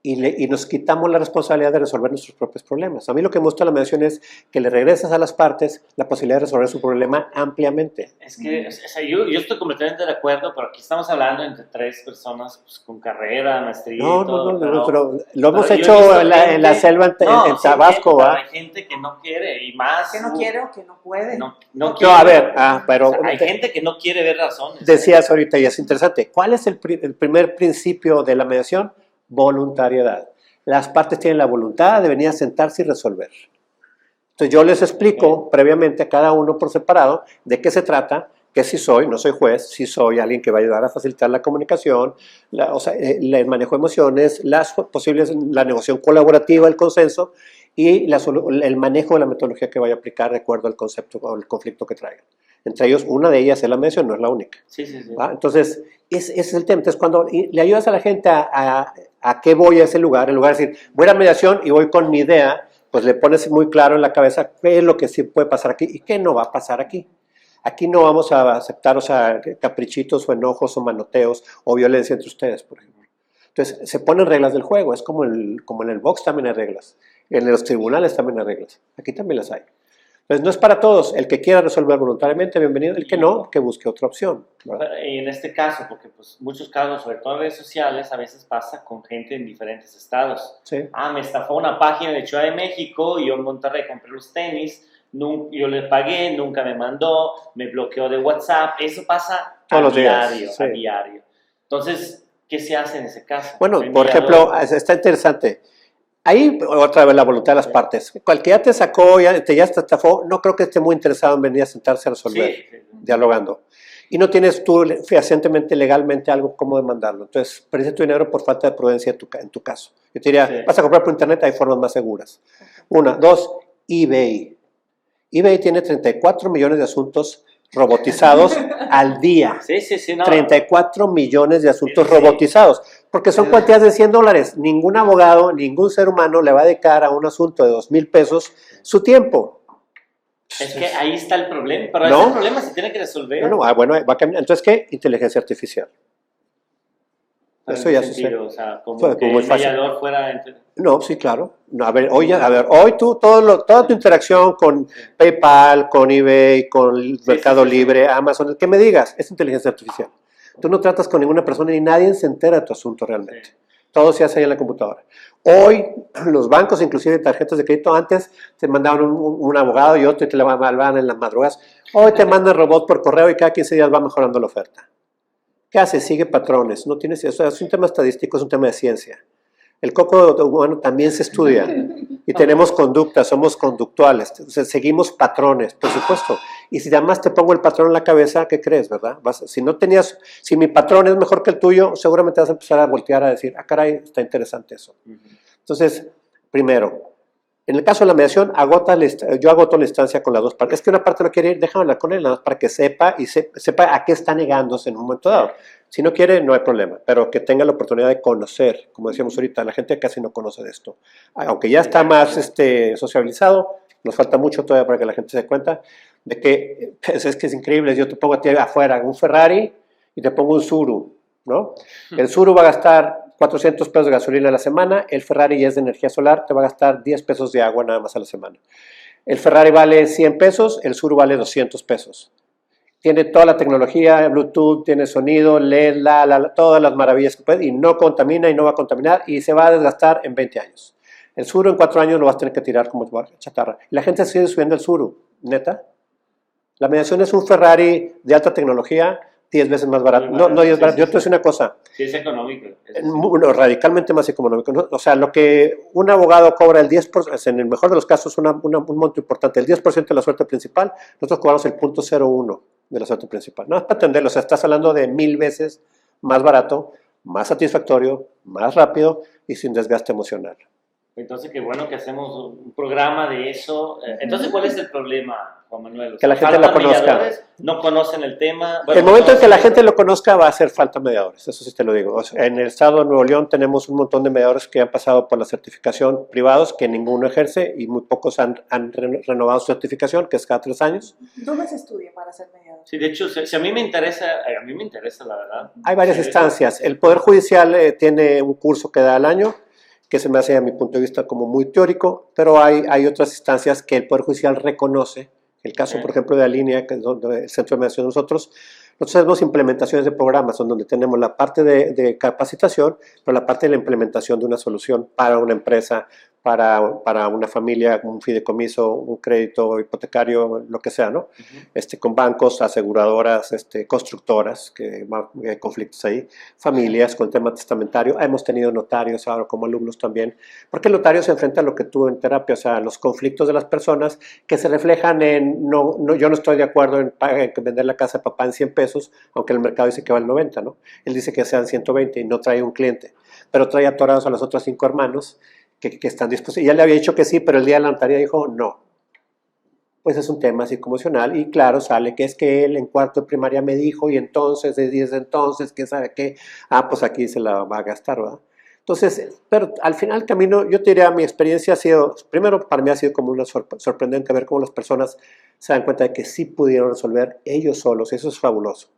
Y nos quitamos la responsabilidad de resolver nuestros propios problemas. A mí lo que me gusta de la mediación es que le regresas a las partes la posibilidad de resolver su problema ampliamente. Es que, o sea, yo estoy completamente de acuerdo, pero aquí estamos hablando entre 3 personas pues, con carrera, maestría y todo. No, pero lo hemos pero yo he hecho visto en la selva en sí, Tabasco, ¿va? hay gente que no quiere y más. Que no quiere o que no puede. No No, a ver, pero o sea, hay gente que no quiere ver razones. Decías ahorita, y es interesante, ¿cuál es el primer principio de la mediación? Voluntariedad. Las partes tienen la voluntad de venir a sentarse y resolver. Entonces yo les explico previamente a cada uno por separado de qué se trata, que si soy, no soy juez, si soy alguien que va a ayudar a facilitar la comunicación, el manejo de emociones, las posibles, la negociación colaborativa, el consenso y el manejo de la metodología que vaya a aplicar de acuerdo al concepto o al conflicto que traigan. Entre ellos, una de ellas es la mediación, no es la única. Sí. Entonces, ese es el tema. Entonces, cuando le ayudas a la gente a qué voy a ese lugar, en lugar de decir, voy a la mediación y voy con mi idea, pues le pones muy claro en la cabeza qué es lo que sí puede pasar aquí y qué no va a pasar aquí. Aquí no vamos a aceptar, o sea, caprichitos o enojos o manoteos o violencia entre ustedes, por ejemplo. Entonces, se ponen reglas del juego. Es como en el box también hay reglas. En los tribunales también hay reglas. Aquí también las hay. Entonces, no es para todos. El que quiera resolver voluntariamente, bienvenido. El que no, que busque otra opción, ¿verdad? Y en este caso, porque pues muchos casos, sobre todo en redes sociales, a veces pasa con gente en diferentes estados. Sí. Me estafó una página de Ciudad de México y yo en Monterrey compré los tenis, yo le pagué, nunca me mandó, me bloqueó de WhatsApp. Eso pasa todos los diario, días. Sí. a diario. Entonces, ¿qué se hace en ese caso? Bueno, por ejemplo, está interesante. Ahí otra vez la voluntad de las partes. Cualquiera te sacó, ya te estafó, no creo que esté muy interesado en venir a sentarse a resolver, dialogando. Y no tienes tú fehacientemente, legalmente algo como demandarlo. Entonces, perdiste tu dinero por falta de prudencia en tu caso. Yo te diría, vas a comprar por internet, hay formas más seguras. Una. Dos, eBay. eBay tiene 34 millones de asuntos robotizados al día. Sí, no. 34 millones de asuntos robotizados, porque son cantidades de $100. Ningún abogado, ningún ser humano le va a dedicar a un asunto de 2,000 pesos su tiempo. Es que ahí está el problema, pero ¿No? ese problema se tiene que resolver. Bueno, va a cambiar. Entonces, ¿qué? Inteligencia artificial. Eso ya sucede. O sea, como Fue que muy el fácil. mediador fuera... No, sí, claro. No, a ver, hoy tú, toda tu interacción con PayPal, con eBay, con Mercado Libre, Amazon, que me digas, es inteligencia artificial. Tú no tratas con ninguna persona y nadie se entera de tu asunto realmente. Sí. Todo se hace ahí en la computadora. Hoy, los bancos, inclusive tarjetas de crédito, antes te mandaban un abogado y otro y te le van en las madrugadas. Hoy te mandan robot por correo y cada 15 días va mejorando la oferta. ¿Qué hace? Sigue patrones. No tienes, eso es un tema estadístico, es un tema de ciencia. El coco humano también se estudia y tenemos conductas, somos conductuales, o sea, seguimos patrones, por supuesto. Y si además te pongo el patrón en la cabeza, ¿qué crees, verdad? Si mi patrón es mejor que el tuyo, seguramente vas a empezar a voltear a decir, caray, está interesante eso. Entonces, primero, en el caso de la mediación, yo agoto la instancia con las dos partes. Es que una parte no quiere ir, déjame hablar con él, nada más para que sepa a qué está negándose en un momento dado. Si no quiere, no hay problema, pero que tenga la oportunidad de conocer, como decíamos ahorita, la gente casi no conoce de esto. Aunque ya está más sociabilizado, nos falta mucho todavía para que la gente se dé cuenta. de que es que es increíble, yo te pongo a ti afuera un Ferrari y te pongo un Tsuru, ¿no? El Tsuru va a gastar 400 pesos de gasolina a la semana, el Ferrari ya es de energía solar, te va a gastar 10 pesos de agua nada más a la semana. El Ferrari vale 100 pesos, el Tsuru vale 200 pesos. Tiene toda la tecnología, Bluetooth, tiene sonido, LED, todas las maravillas que puede, y no contamina y no va a contaminar y se va a desgastar en 20 años. El Tsuru en 4 años lo vas a tener que tirar como chatarra. Y la gente sigue subiendo el Tsuru, neta. La mediación es un Ferrari de alta tecnología, 10 veces más barato. No, es barato. Yo te voy a decir una cosa. Sí, es económico. No, radicalmente más económico, ¿no? O sea, lo que un abogado cobra el 10%, en el mejor de los casos, un monto importante, el 10% de la suerte principal, nosotros cobramos el 0.01 de la suerte principal. No es para entenderlo, o sea, estás hablando de 1000 veces más barato, más satisfactorio, más rápido y sin desgaste emocional. Entonces, qué bueno que hacemos un programa de eso. Entonces, ¿cuál es el problema, Juan Manuel? Que la gente lo conozca. No conocen el tema. Bueno, el momento en que la gente lo conozca va a hacer falta mediadores, eso sí te lo digo. O sea, en el estado de Nuevo León tenemos un montón de mediadores que han pasado por la certificación privados, que ninguno ejerce y muy pocos han renovado su certificación, que es cada 3 años. ¿Dónde se estudia para ser mediador? Sí, de hecho, si a mí me interesa, la verdad. Hay varias instancias. El Poder Judicial tiene un curso que da al año, que se me hace a mi punto de vista como muy teórico, pero hay otras instancias que el Poder Judicial reconoce. El caso, por ejemplo, de Alinea, que es donde el Centro de Mediación nosotros hacemos implementaciones de programas donde tenemos la parte de capacitación, pero la parte de la implementación de una solución para una empresa, para una familia, un fideicomiso, un crédito hipotecario, lo que sea, ¿no? Con bancos, aseguradoras, constructoras, que hay conflictos ahí, familias con tema testamentario. Hemos tenido notarios ahora como alumnos también, porque el notario se enfrenta a lo que tuvo en terapia, o sea, los conflictos de las personas que se reflejan en, yo no estoy de acuerdo en vender la casa de papá en 100 pesos, aunque el mercado dice que vale 90, ¿no? Él dice que sean 120 y no trae un cliente, pero trae atorados a los otros 5 hermanos, que están dispuestos, y ya le había dicho que sí, pero el día de la notaría dijo no. Pues es un tema psicoemocional, y claro, sale que es que él en cuarto de primaria me dijo, y entonces, desde entonces, ¿qué sabe qué? Pues aquí se la va a gastar, ¿verdad? Entonces, pero al final el camino, yo te diría, mi experiencia ha sido, primero para mí ha sido como una sorprendente ver cómo las personas se dan cuenta de que sí pudieron resolver ellos solos, eso es fabuloso.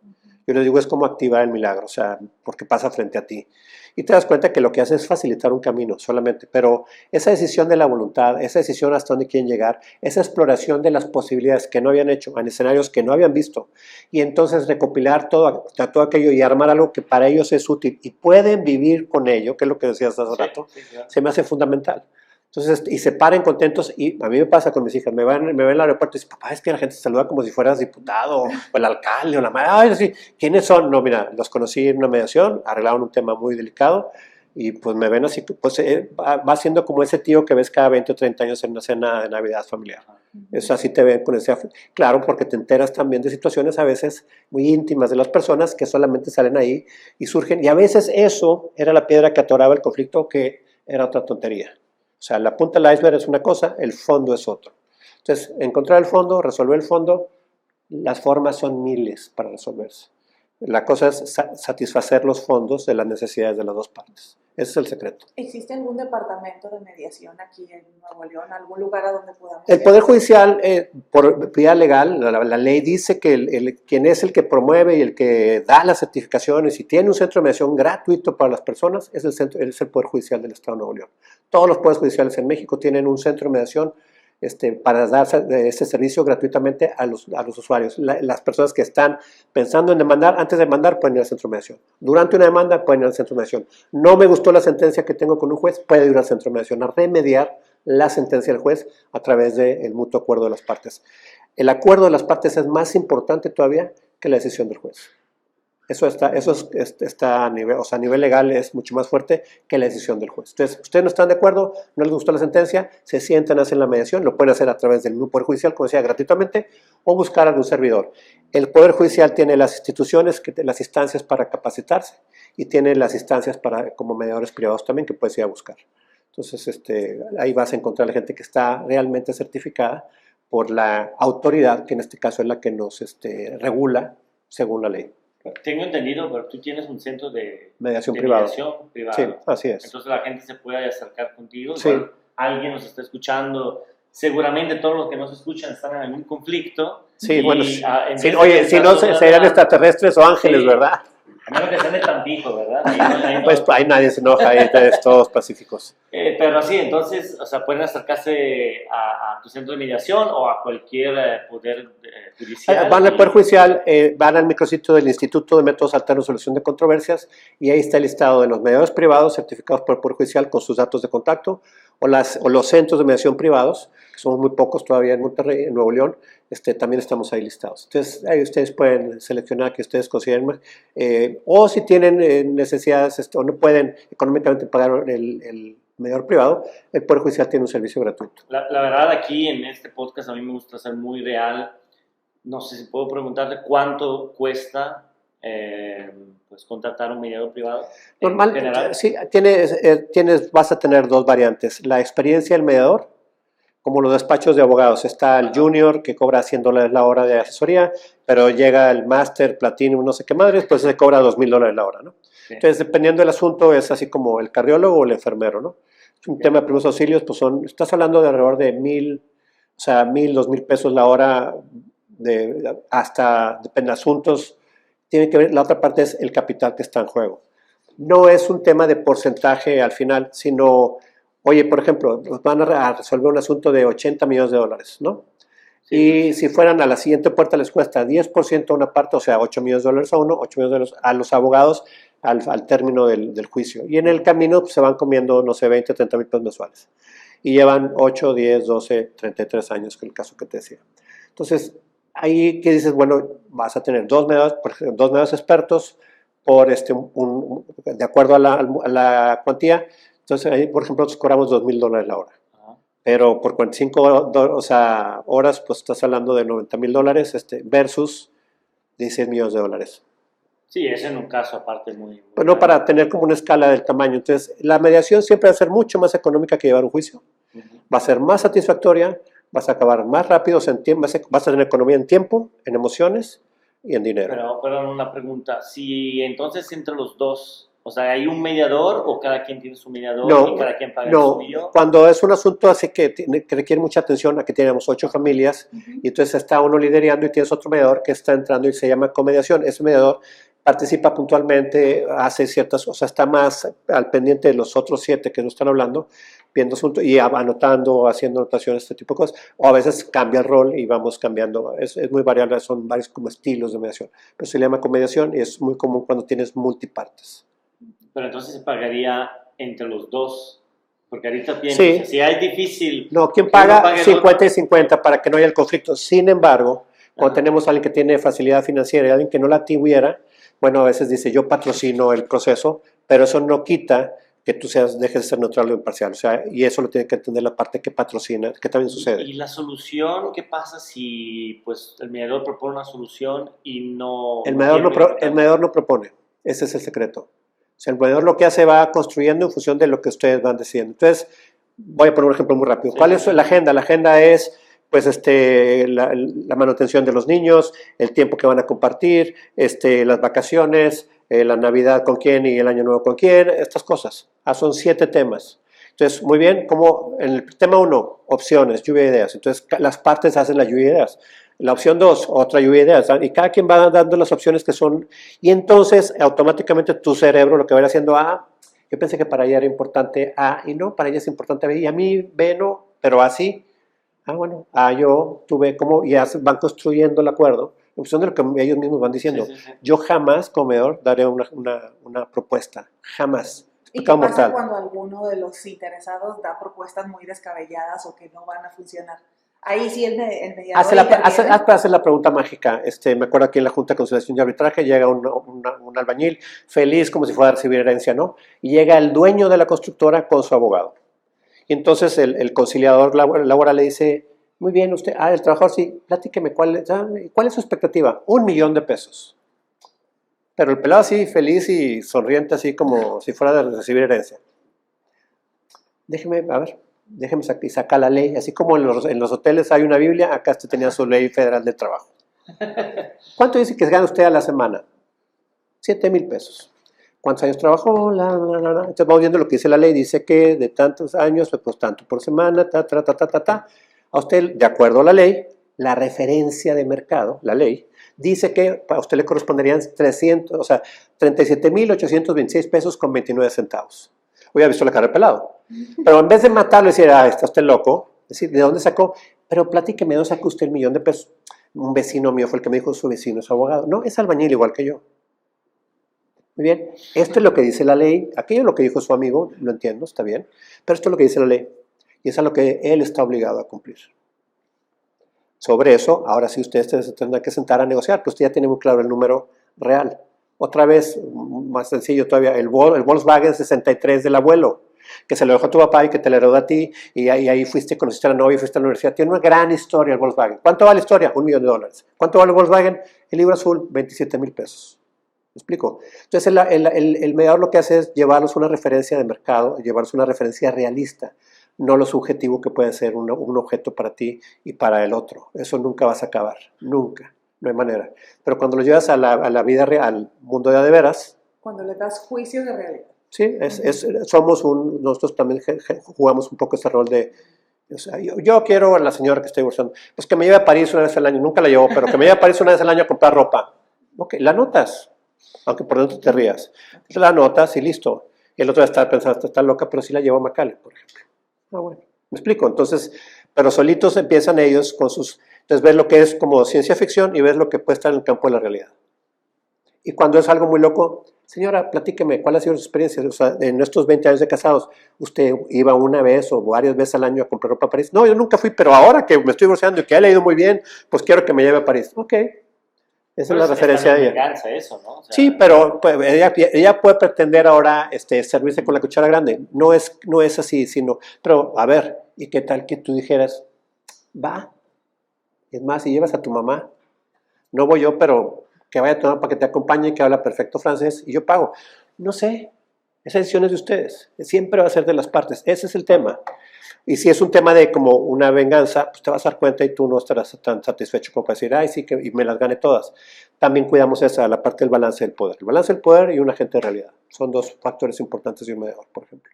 Yo les digo, es como activar el milagro, o sea, porque pasa frente a ti. Y te das cuenta que lo que hace es facilitar un camino solamente, pero esa decisión de la voluntad, esa decisión hasta dónde quieren llegar, esa exploración de las posibilidades que no habían hecho, en escenarios que no habían visto, y entonces recopilar todo aquello y armar algo que para ellos es útil y pueden vivir con ello, que es lo que decías hace rato, claro. Se me hace fundamental. Entonces, y se paren contentos, y a mí me pasa con mis hijas, me ven al aeropuerto y dicen, papá, es que la gente se saluda como si fueras diputado, o el alcalde, o la madre, ay, así, ¿quiénes son? No, mira, los conocí en una mediación, arreglaron un tema muy delicado, y pues me ven así, pues va siendo como ese tío que ves cada 20 o 30 años en una cena de Navidad familiar. Eso así te ven con ese, claro, porque te enteras también de situaciones a veces muy íntimas de las personas que solamente salen ahí y surgen, y a veces eso era la piedra que atoraba el conflicto, que era otra tontería. O sea, la punta del iceberg es una cosa, el fondo es otro. Entonces, encontrar el fondo, resolver el fondo, las formas son miles para resolverse. La cosa es satisfacer los fondos de las necesidades de las dos partes. Ese es el secreto. ¿Existe algún departamento de mediación aquí en Nuevo León, algún lugar a donde podamos ir? El Poder Judicial, por vía legal, la ley dice que quien es el que promueve y el que da las certificaciones y tiene un centro de mediación gratuito para las personas es el Poder Judicial del Estado de Nuevo León. Todos los poderes judiciales en México tienen un centro de mediación para dar ese servicio gratuitamente a los usuarios. Las personas que están pensando en demandar, antes de demandar pueden ir al centro de mediación. Durante una demanda pueden ir al centro de mediación. No me gustó la sentencia que tengo con un juez, puede ir al centro de mediación a remediar la sentencia del juez a través del mutuo acuerdo de las partes. El acuerdo de las partes es más importante todavía que la decisión del juez. Eso está a nivel, o sea, a nivel legal es mucho más fuerte que la decisión del juez. Entonces, ustedes no están de acuerdo, no les gustó la sentencia, se sientan, hacen la mediación, lo pueden hacer a través del mismo Poder Judicial, como decía, gratuitamente, o buscar algún servidor. El Poder Judicial tiene las instituciones, las instancias para capacitarse, y tiene las instancias como mediadores privados también que puedes ir a buscar. Entonces, ahí vas a encontrar a la gente que está realmente certificada por la autoridad, que en este caso es la que nos regula según la ley. Tengo entendido, pero tú tienes un centro de mediación privada. Sí, así es. Entonces la gente se puede acercar contigo. Sí. Igual alguien nos está escuchando. Seguramente todos los que nos escuchan están en algún conflicto. Sí, Y, bueno, en sí, vez de oye, si no pensar serían una- extraterrestres o ángeles, Sí. ¿verdad? A menos que sean de Tampico, ¿verdad? Ahí no. Pues ahí nadie se enoja, ahí todos pacíficos. Pero sí, entonces, o sea, pueden acercarse a tu centro de mediación o a cualquier poder judicial. Van al Poder Judicial, van al micrositio del Instituto de Métodos Alternos de Solución de Controversias y ahí está el listado de los mediadores privados certificados por el Poder Judicial con sus datos de contacto o los centros de mediación privados, que somos muy pocos todavía en Monterrey, en Nuevo León, también estamos ahí listados. Entonces, ahí ustedes pueden seleccionar que ustedes consideren, o si tienen necesidades o no pueden económicamente pagar el mediador privado, el Poder Judicial tiene un servicio gratuito. La verdad, aquí en este podcast a mí me gusta ser muy real. No sé si puedo preguntarte cuánto cuesta pues contratar un mediador privado. Normal, sí, vas a tener dos variantes. La experiencia del mediador, como los despachos de abogados. Está el junior que cobra $100 la hora de asesoría, pero llega el máster, platinum, no sé qué madres, pues se cobra $2,000 la hora, ¿no? Sí. Entonces, dependiendo del asunto, es así como el cardiólogo o el enfermero, ¿no? Un tema de primeros auxilios, pues estás hablando de alrededor de 1,000, o sea, 1,000, 2,000 pesos la hora, hasta, depende de asuntos. Tiene que ver, la otra parte es el capital que está en juego. No es un tema de porcentaje al final, sino, oye, por ejemplo, van a resolver un asunto de $80 millones, ¿no? Sí. Y si fueran a la siguiente puerta les cuesta 10% a una parte, o sea, $8 millones a uno, $8 millones a los abogados al término del juicio. Y en el camino pues, se van comiendo, no sé, 20, 30 mil pesos mensuales. Y llevan 8, 10, 12, 33 años, que es el caso que te decía. Entonces, ahí que dices, bueno, vas a tener dos medios expertos por de acuerdo a la cuantía. Entonces, ahí, por ejemplo, nosotros cobramos $2,000 la hora. Pero por 45 horas, pues estás hablando de $90,000 versus $16 millones. Sí, es en un caso aparte muy Pues no para tener como una escala del tamaño. Entonces, la mediación siempre va a ser mucho más económica que llevar un juicio. Va a ser más satisfactoria, vas a acabar más rápido, vas a tener economía en tiempo, en emociones y en dinero. Pero una pregunta, si entonces entre los dos, o sea, ¿hay un mediador o cada quien tiene su mediador y cada quien paga el suyo? Cuando es un asunto así que requiere mucha atención, aquí tenemos 8 familias y entonces está uno liderando y tienes otro mediador que está entrando y se llama comediación. Ese mediador participa puntualmente, hace ciertas cosas, está más al pendiente de los otros 7 que no están hablando, viendo asuntos y anotando, haciendo anotaciones, este tipo de cosas, o a veces cambia el rol y vamos cambiando, es muy variable, son varios como estilos de mediación, pero se le llama comediación y es muy común cuando tienes multipartes. Pero entonces se pagaría entre los dos, porque ahorita piensas, si es difícil... No, ¿quién paga 50 y 50 para que no haya el conflicto? Sin embargo, cuando tenemos a alguien que tiene facilidad financiera y alguien que no la tuviera, bueno, a veces dice, yo patrocino el proceso, pero eso no quita que tú dejes de ser neutral o imparcial. O sea, y eso lo tiene que entender la parte que patrocina, que también sucede. ¿Y la solución qué pasa si pues, el mediador propone una solución y no... El mediador no propone, ese es el secreto. O sea, el mediador lo que hace va construyendo en función de lo que ustedes van decidiendo. Entonces, voy a poner un ejemplo muy rápido. ¿Cuál es la agenda? La agenda es pues la manutención de los niños, el tiempo que van a compartir, las vacaciones, la Navidad con quién y el Año Nuevo con quién, estas cosas. Son 7 temas. Entonces, muy bien, como en el tema 1, opciones, lluvia de ideas. Entonces, las partes hacen la lluvia de ideas. La opción 2, otra lluvia de ideas. Y cada quien va dando las opciones que son. Y entonces, automáticamente tu cerebro lo que va a ir haciendo, yo pensé que para ella era importante A y no, para ella es importante B. Y a mí B no, pero así. Bueno, yo tuve como, y van construyendo el acuerdo en función de lo que ellos mismos van diciendo. Sí. Yo jamás, comedor, daré una propuesta, jamás. ¿Y qué pasa cuando alguno de los interesados da propuestas muy descabelladas o que no van a funcionar? Ahí sí el mediador hace la pregunta mágica. Me acuerdo aquí en la Junta de Conciliación y Arbitraje llega un albañil feliz como si fuera a recibir herencia, ¿no? Y llega el dueño de la constructora con su abogado. Y entonces el conciliador laboral le dice, muy bien, usted, el trabajador sí, platíqueme, ¿cuál es su expectativa? $1,000,000. Pero el pelado así, feliz y sonriente, así como si fuera de recibir herencia. Déjeme sacar la ley, así como en los hoteles hay una Biblia, acá usted tenía su ley federal de trabajo. ¿Cuánto dice que gana usted a la semana? $7,000. ¿Cuántos años trabajó? Entonces vamos viendo lo que dice la ley. Dice que de tantos años, pues tanto por semana, A usted, de acuerdo a la ley, la referencia de mercado, la ley, dice que a usted le corresponderían 37,826 pesos con 29 centavos. Hubiera visto la cara de pelado. Pero en vez de matarlo y decir, está usted loco, decir, ¿de dónde sacó? Pero platíqueme, ¿de dónde sacó usted el millón de pesos? Un vecino mío fue el que me dijo, su vecino es abogado. No, es albañil igual que yo. Muy bien, esto es lo que dice la ley, aquello es lo que dijo su amigo, lo entiendo, está bien, pero esto es lo que dice la ley, y es a lo que él está obligado a cumplir. Sobre eso, ahora sí ustedes se tendrán que sentar a negociar, pues usted ya tiene muy claro el número real. Otra vez, más sencillo todavía, el Volkswagen 63 del abuelo, que se lo dejó a tu papá y que te lo heredó a ti, y ahí fuiste, conociste a la novia y fuiste a la universidad. Tiene una gran historia el Volkswagen. ¿Cuánto vale la historia? $1.000.000. ¿Cuánto vale el Volkswagen? El libro azul, 27,000 pesos. ¿Me explico? Entonces el mediador lo que hace es llevarlos una referencia de mercado, llevarlos una referencia realista, no lo subjetivo que puede ser un objeto para ti y para el otro. Eso nunca vas a acabar, nunca, no hay manera. Pero cuando lo llevas a la vida real, al mundo de veras. Cuando le das juicio de realidad. Sí, nosotros también jugamos un poco ese rol de, o sea, yo quiero a la señora que estoy divorciando, pues que me lleve a París una vez al año, nunca la llevo, pero que me lleve a París una vez al año a comprar ropa. Ok, la anotas, aunque por dentro te rías. Entonces la anotas y listo. Y el otro día estaba pensando, está loca, pero sí la llevo a McAllen, por ejemplo. Bueno, me explico. Entonces, pero solitos empiezan ellos con sus... Entonces ves lo que es como ciencia ficción y ves lo que puede estar en el campo de la realidad. Y cuando es algo muy loco, señora, platíqueme, ¿cuál ha sido su experiencia? O sea, en estos 20 años de casados, ¿usted iba una vez o varias veces al año a comprar ropa a París? No, yo nunca fui, pero ahora que me estoy divorciando y que ha ido muy bien, pues quiero que me lleve a París. Ok. Esa es la referencia de ella. Eso, ¿no? O sea, sí, pero pues, ella puede pretender ahora servirse con la cuchara grande. No es así, sino... Pero, a ver, ¿y qué tal que tú dijeras, va? Es más, si llevas a tu mamá, no voy yo, pero que vaya tu mamá para que te acompañe y que habla perfecto francés y yo pago. No sé, esa decisión es de ustedes. Siempre va a ser de las partes. Ese es el tema. Y si es un tema de como una venganza, pues te vas a dar cuenta y tú no estarás tan satisfecho como para decir, ay, sí, y me las gane todas. También cuidamos la parte del balance del poder. El balance del poder y un agente de realidad. Son dos factores importantes de un mediador, por ejemplo.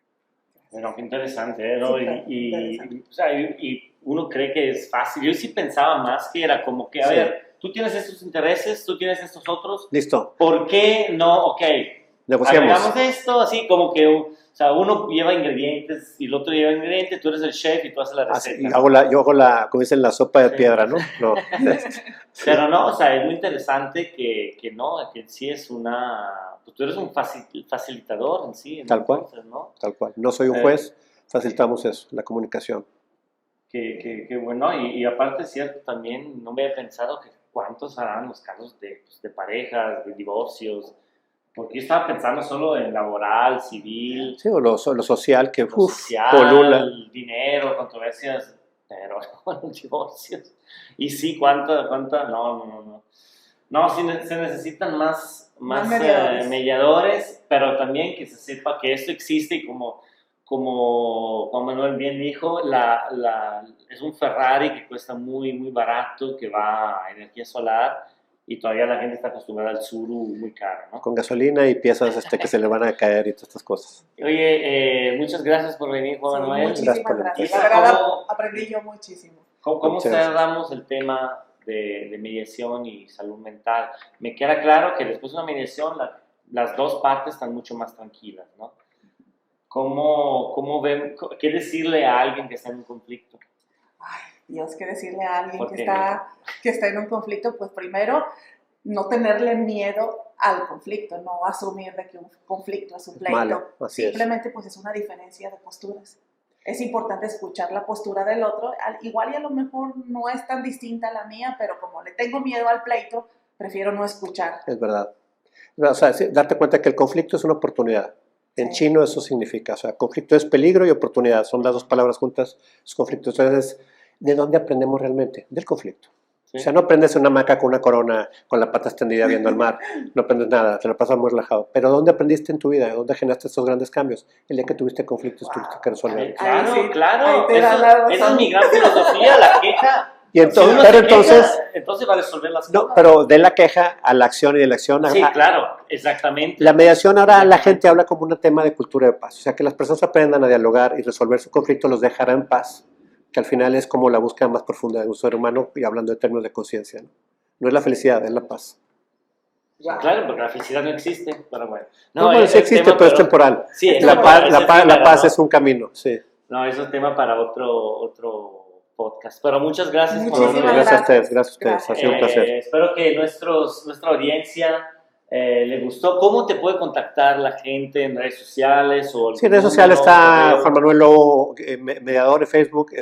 Bueno, qué interesante, ¿no? Sí, Y, o sea, y uno cree que es fácil. Yo sí pensaba más que era como que, a Sí. ver, tú tienes estos intereses, tú tienes estos otros. Listo, ¿Por qué no? Ok, negociamos. hagamos esto, así como que, o sea, uno lleva ingredientes y el otro lleva ingredientes, tú eres el chef y tú haces la Así, receta. yo hago como dicen, la sopa de Sí. piedra, ¿no? No. Pero no, o sea, es muy interesante que no, que en sí es una... Pues tú eres un facilitador en sí. Tal cual. Entonces, ¿no? Tal cual. No soy un juez, facilitamos eso, la comunicación. Que bueno, y aparte es cierto también, no me había pensado que cuántos harán los casos de parejas, de divorcios, porque yo estaba pensando solo en laboral, civil, Sí, o lo social que lo polula. social, dinero, controversias, pero no los divorcios. Y sí, no. No, sí, se necesitan más mediadores, pero también que se sepa que esto existe y como Juan Manuel bien dijo, es un Ferrari que cuesta muy, muy barato, que va a energía solar y todavía la gente está acostumbrada al Tsuru muy caro, ¿no? Con gasolina y piezas que se le van a caer y todas estas cosas. Oye, muchas gracias por venir, Juan Sí, Manuel. muchísimas Gracias por la gracias. entrevista. La verdad, ¿Cómo- aprendí yo muchísimo. ¿Cómo Muchas gracias. cerramos el tema de mediación y salud mental? Me queda claro que después de una mediación las dos partes están mucho más tranquilas, ¿no? ¿Qué decirle a alguien que está en un conflicto? Ay, Dios, ¿qué decirle a alguien ¿Por que qué? está en un conflicto? Pues primero, no tenerle miedo al conflicto, no asumir de que un conflicto es un pleito. Malo, así es. Simplemente pues es una diferencia de posturas. Es importante escuchar la postura del otro, igual y a lo mejor no es tan distinta a la mía, pero como le tengo miedo al pleito, prefiero no escuchar. Es verdad. O sea, sí, darte cuenta que el conflicto es una oportunidad. En Sí. chino eso significa, o sea, conflicto es peligro y oportunidad, son las dos palabras juntas, es conflicto. Entonces, ¿de dónde aprendemos realmente? Del conflicto. ¿Sí? O sea, no aprendes en una hamaca con una corona, con la pata extendida viendo el mar, no aprendes nada, te lo pasas muy relajado. Pero ¿dónde aprendiste en tu vida? ¿Dónde generaste estos grandes cambios? El día que tuviste conflictos, tuviste que resolver. Claro, Ahí sí, claro. ahí te da la razón. Esa es mi gran filosofía, la queja. Y entonces, Si uno pero se queja, entonces, entonces va a resolver las no, cosas. pero de la queja a la acción y de la acción a... Sí, claro, exactamente. La mediación ahora la gente habla como un tema de cultura de paz, o sea que las personas aprendan a dialogar y resolver su conflicto los dejará en paz, que al final es como la búsqueda más profunda de un ser humano, y hablando de términos de conciencia, ¿no? No es la felicidad, es la paz. Wow. Claro, porque la felicidad no existe, pero bueno. No, bueno, sí existe, pero es temporal. Sí, es La temporal, la paz es un camino, sí. No, eso es tema para otro podcast. Pero muchas gracias. Juan Muchísimas Manuel. Gracias a ustedes, gracias a ustedes, Gracias. ha sido un placer. Espero que nuestra audiencia le gustó. ¿Cómo te puede contactar la gente en redes sociales? O Sí, en redes sociales está Juan Manuel Lobo, mediador en Facebook.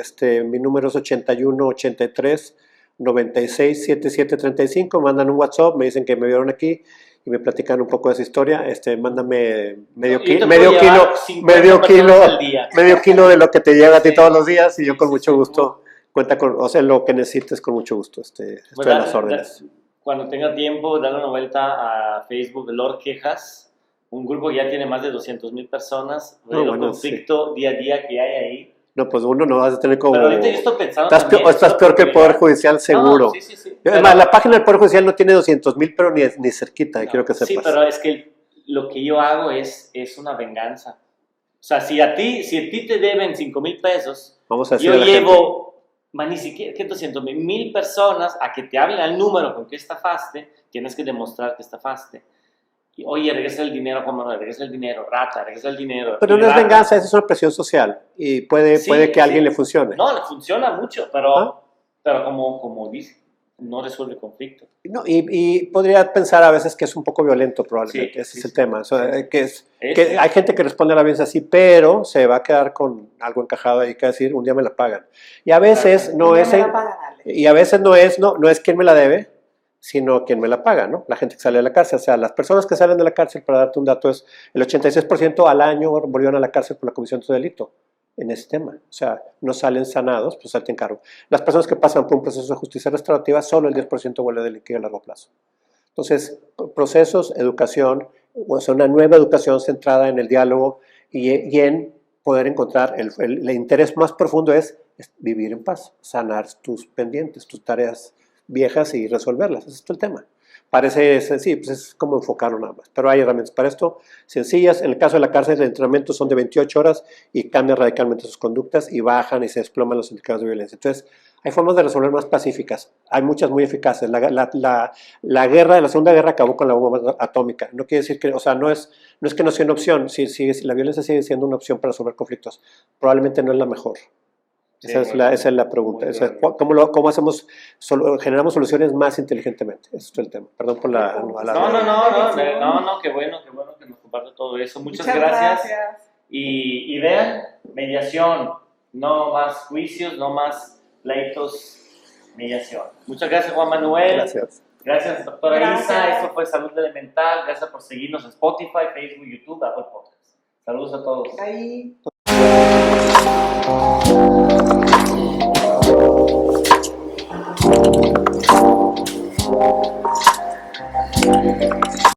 Mi número es 8183-967735. Mandan un WhatsApp, me dicen que me vieron aquí y me platican un poco de esa historia. Mándame medio kilo de lo que te llega a ti todos los días, y yo con mucho gusto, cuenta con, o sea, lo que necesites con mucho gusto. Estoy a las órdenes. Cuando tenga tiempo, dale una vuelta a Facebook de Lord Quejas, un grupo que ya tiene más de 200,000 personas. No, El bueno, conflicto día a día que hay ahí. No, pues uno no vas a tener como... Pero ahorita yo estoy pensando Estás peor que el Poder Judicial, seguro. No, sí. Además, la página del Poder Judicial no tiene 200,000, pero ni cerquita, quiero que sepas. Sí, pero es que lo que yo hago es una venganza. O sea, si a ti te deben 5,000 pesos, Vamos a yo decirle a la gente. llevo, ni siquiera, ¿qué 200,000? 1,000 personas a que te hablen al número con que estafaste, tienes que demostrar que estafaste. Y, oye, regresa el dinero, Juan Manuel, regresa el dinero, rata, regresa el dinero. Pero no es venganza, esa es una presión social, y puede que a alguien le funcione. No, le funciona mucho, pero como dice, no resuelve conflicto. No, y podría pensar a veces que es un poco violento, probablemente. Ese es el tema. O sea, que hay gente que responde a la violencia así, pero se va a quedar con algo encajado ahí que decir, un día me la pagan. Y a veces no es quién me la debe, sino quien me la paga, ¿no? La gente que sale de la cárcel. O sea, las personas que salen de la cárcel, para darte un dato, es el 86% al año volvieron a la cárcel por la comisión de su delito en ese tema. O sea, no salen sanados, pues salten cargo. Las personas que pasan por un proceso de justicia restaurativa, solo el 10% vuelve a delinquir a largo plazo. Entonces, procesos, educación, o sea, una nueva educación centrada en el diálogo y en poder encontrar el interés más profundo es vivir en paz, sanar tus pendientes, tus tareas viejas y resolverlas. Ese es todo el tema. Parece sencillo, pues es como enfocarlo nada más. Pero hay herramientas para esto, sencillas. En el caso de la cárcel, los entrenamientos son de 28 horas y cambian radicalmente sus conductas y bajan y se desploman los indicadores de violencia. Entonces, hay formas de resolver más pacíficas. Hay muchas muy eficaces. La Segunda Guerra acabó con la bomba atómica. No quiere decir que, o sea, no es que no sea una opción. Si la violencia sigue siendo una opción para resolver conflictos, probablemente no es la mejor. Esa es la pregunta. ¿Cómo generamos soluciones más inteligentemente? Ese es el tema. Perdón por la... No, qué bueno que nos comparte todo eso. Muchas gracias. Y vean, mediación, no más juicios, no más pleitos, mediación. Muchas gracias, Juan Manuel. Gracias. Gracias, doctora Isa. Esto fue Salud Elemental. Gracias por seguirnos en Spotify, Facebook, YouTube, Apple Podcasts. Saludos a todos. Ahí.